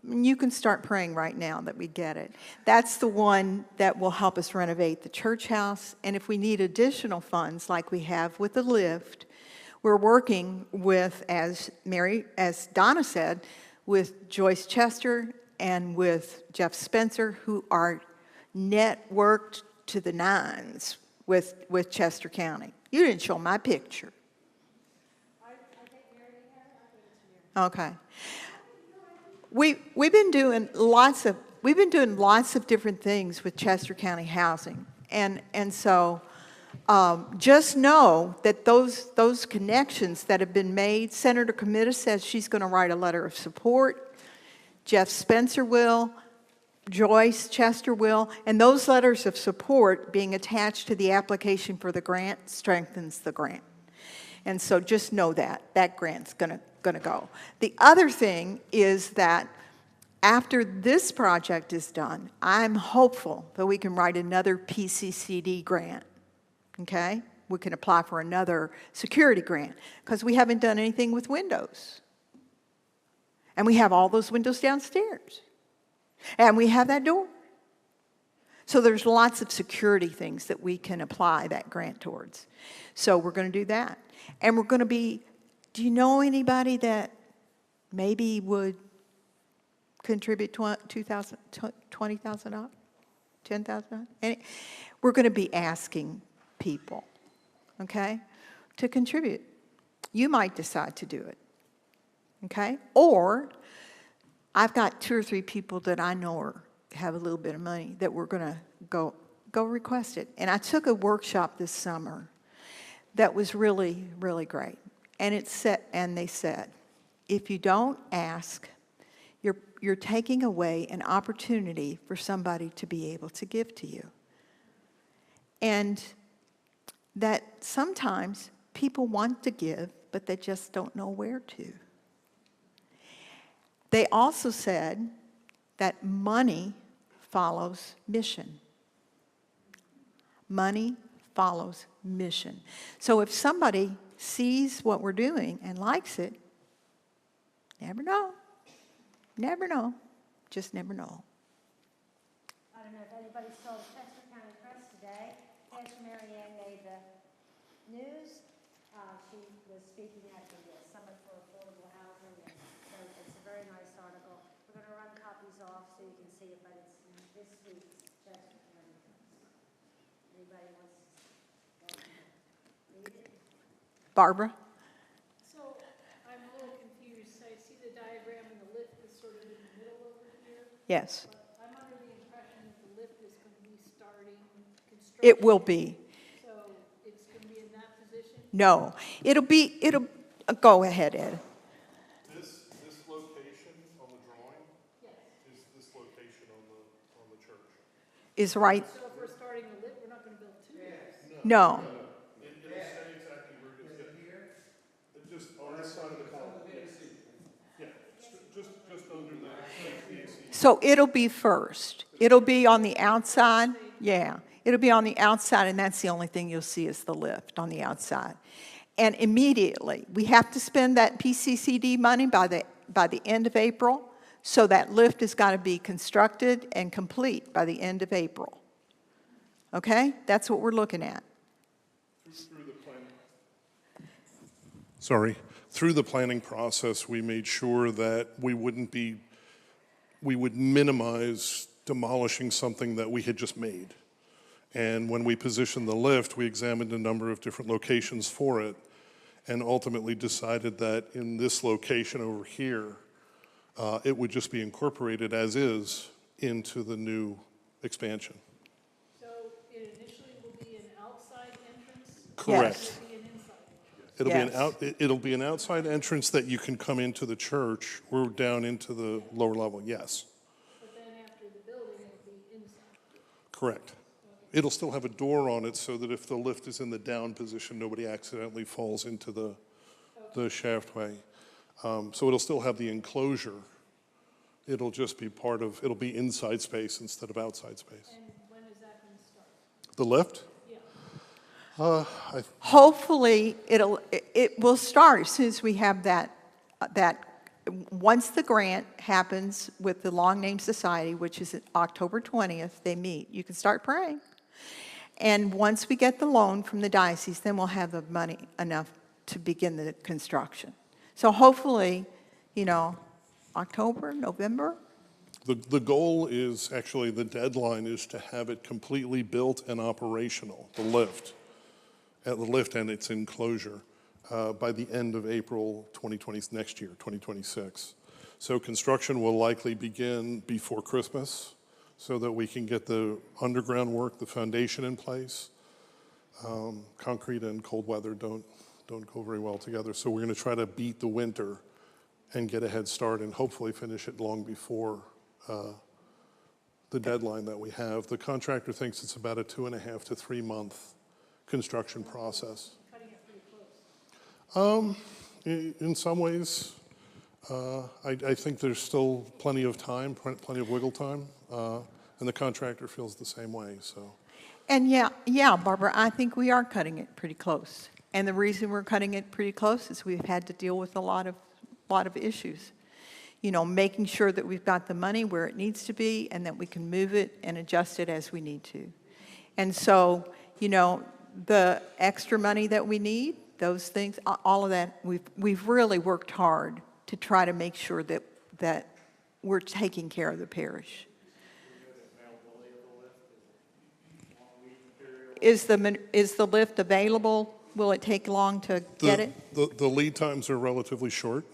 You can start praying right now that we get it. That's the one that will help us renovate the church house. And if we need additional funds, like we have with the lift, we're working with, as Donna said, with Joyce Chester and with Jeff Spencer, who are networked to the nines with Chester County. You didn't show my picture. Okay. We've been doing lots of different things with Chester County Housing, and so just know that those connections that have been made. Senator Comita says she's going to write a letter of support. Jeff Spencer will. Joyce Chester will, and those letters of support being attached to the application for the grant strengthens the grant. And so just know that grant's gonna go. The other thing is that after this project is done, I'm hopeful that we can write another PCCD grant, okay? we can apply for another security grant because we haven't done anything with windows. And we have all those windows downstairs. And we have that door. So there's lots of security things that we can apply that grant towards. So we're going to do that. And we're going to be, do you know anybody that maybe would contribute $20,000, $10,000? We're going to be asking people, okay, to contribute. You might decide to do it, okay? Or I've got 2 or 3 people that I know have a little bit of money that we're going to go request it. And I took a workshop this summer that was really, really great. And they said, if you don't ask, you're taking away an opportunity for somebody to be able to give to you. And that sometimes people want to give, but they just don't know where to. They also said that money follows mission. Money follows mission. So if somebody sees what we're doing and likes it, never know. Never know. Just never know. I don't know if anybody saw the Chester County Press today. Pastor Mary Ann made the news. She was speaking at the Summit for Affordable Housing, and so it's a very nice article. We're going to run copies off so you can see it, but it's in this week's Chester County Press. Anybody wants to read it? Barbara? So I'm a little confused. I see the diagram and the lift is sort of in the middle over here. Yes. But I'm under the impression that the lift is going to be starting construction. It will be. So it's going to be in that position? No. Go ahead, Ed. This location on the drawing is this location on the church. Is right. So if we're starting a lift, we're not going to build 2 lifts? No. It'll stay exactly where it is. Yeah. Just on this side of the column. Yeah, just under the AC. So it'll be first. It'll be on the outside. Yeah. It'll be on the outside, and that's the only thing you'll see is the lift on the outside. And immediately, we have to spend that PCCD money by the end of April, so that lift has got to be constructed and complete by the end of April. Okay? That's what we're looking at. Through the planning process, we made sure that we would minimize demolishing something that we had just made. And when we positioned the lift, we examined a number of different locations for it and ultimately decided that in this location over here, it would just be incorporated as is into the new expansion. So it initially will be an outside entrance? Correct. Will it be an inside entrance? It'll be an outside entrance that you can come into the church or down into the lower level, yes. But then after the building, it'll be inside? Correct. It'll still have a door on it so that if the lift is in the down position, nobody accidentally falls into the shaftway. So it'll still have the enclosure. It'll just be it'll be inside space instead of outside space. And when is that going to start? The lift? Yeah. Hopefully, it will start as soon as we have that. Once the grant happens with the Long Name Society, which is October 20th, they meet. You can start praying. And once we get the loan from the diocese, then we'll have the money enough to begin the construction. So hopefully, October, November. The goal is, actually, the deadline is to have it completely built and operational, the lift and its enclosure, by the end of April 2020, next year, 2026. So construction will likely begin before Christmas so that we can get the underground work, the foundation in place. Concrete and cold weather don't go very well together. So we're going to try to beat the winter and get a head start and hopefully finish it long before the deadline that we have. The contractor thinks it's about a 2.5 to 3 month construction process. Cutting it pretty close. In some ways, I think there's still plenty of time, plenty of wiggle time, and the contractor feels the same way. So, And yeah, Barbara, I think we are cutting it pretty close. And the reason we're cutting it pretty close is we've had to deal with a lot of issues. You know, making sure that we've got the money where it needs to be and that we can move it and adjust it as we need to. And so, you know, the extra money that we need, those things, all of that, we've really worked hard to try to make sure that we're taking care of the parish. Is the lift available? Will it take long to get it? The lead times are relatively short.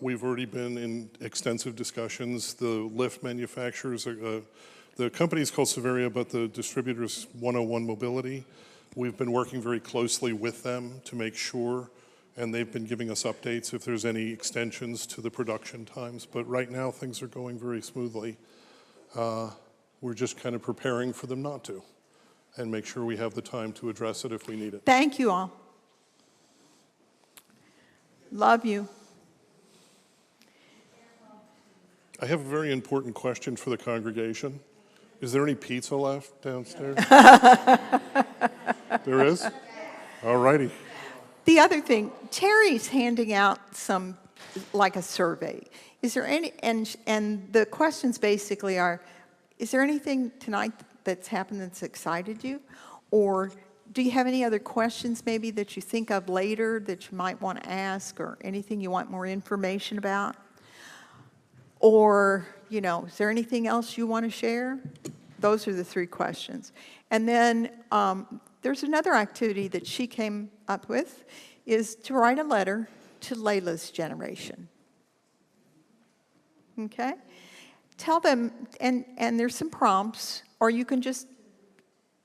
We've already been in extensive discussions. The lift manufacturers, the company's called Severia, but the distributor's 101 Mobility. We've been working very closely with them to make sure, and they've been giving us updates if there's any extensions to the production times. But right now, things are going very smoothly. We're just kind of preparing for them not to, and make sure we have the time to address it if we need it. Thank you all. Love you. I have a very important question for the congregation. Is there any pizza left downstairs? There is? All righty. The other thing, Terry's handing out like a survey. Is there any, and the questions basically are, is there anything tonight that's happened that's excited you? Or do you have any other questions maybe that you think of later that you might want to ask, or anything you want more information about? Or, you know, is there anything else you want to share? Those are the three questions. And then there's another activity that she came up with, is to write a letter to Layla's generation. Okay? Tell them, and there's some prompts, or you can just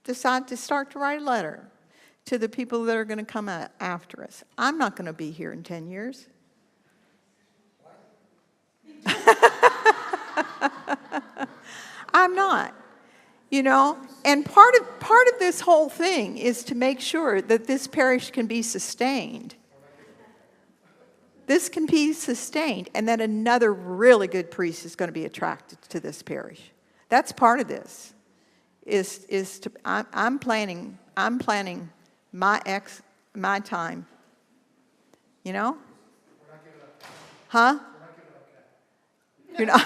decide to start to write a letter to the people that are going to come after us. I'm not going to be here in 10 years. I'm not, you know, and part of this whole thing is to make sure that this parish can be sustained. This can be sustained, and that another really good priest is going to be attracted to this parish. That's part of this. I'm planning my time. You know? Huh? You're not.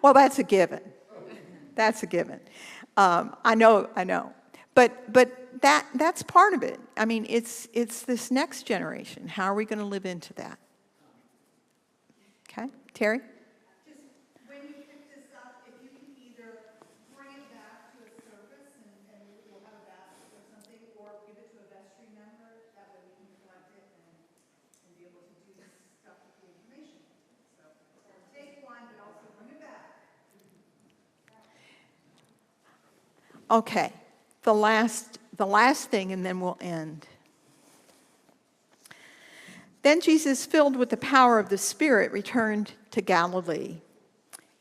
Well, that's a given. That's a given. I know. But that's part of it. I mean, it's this next generation. How are we going to live into that? Okay, Terry? Just when you pick this up, if you can either bring it back to a service and we'll have a basket or something, or give it to a vestry member, that way we can collect it and be able to do this stuff with the information. So take one, but also bring it back. Okay, the last thing, and then we'll end. Then Jesus, filled with the power of the Spirit, returned to Galilee.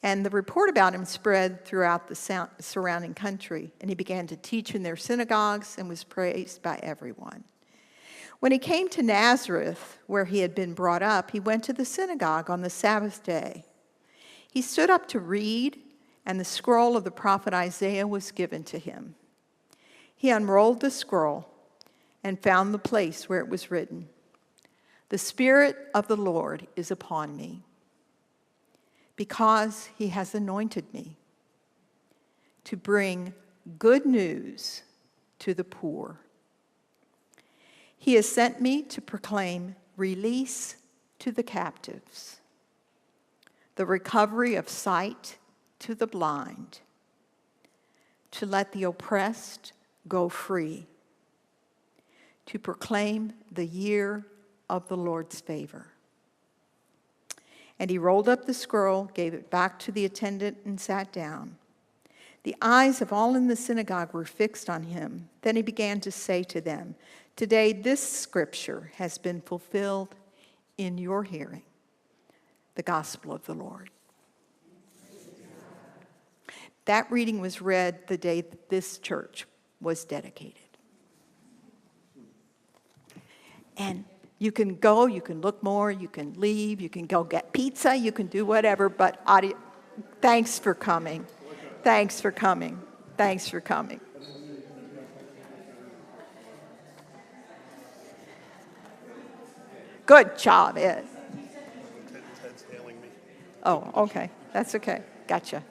And the report about him spread throughout the surrounding country. And he began to teach in their synagogues and was praised by everyone. When he came to Nazareth, where he had been brought up, he went to the synagogue on the Sabbath day. He stood up to read, and the scroll of the prophet Isaiah was given to him. He unrolled the scroll and found the place where it was written, "The Spirit of the Lord is upon me, because he has anointed me to bring good news to the poor. He has sent me to proclaim release to the captives, the recovery of sight to the blind, to let the oppressed go free, to proclaim the year of the Lord's favor." And he rolled up the scroll, gave it back to the attendant, and sat down. The eyes of all in the synagogue were fixed on him. Then he began to say to them, "Today this scripture has been fulfilled in your hearing." The gospel of the Lord. That reading was read the day that this church was dedicated. And you can go, you can look more, you can leave, you can go get pizza, you can do whatever, but thanks for coming. Thanks for coming. Thanks for coming. Good job, Ed. Ted's hailing me. Oh, okay. That's okay. Gotcha.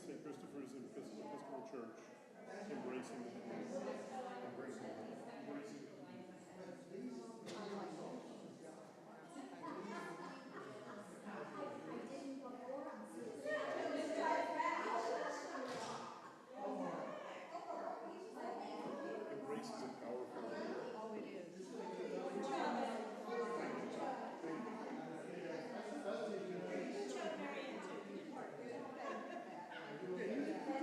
St. Christopher's Episcopal Church, embracing the community.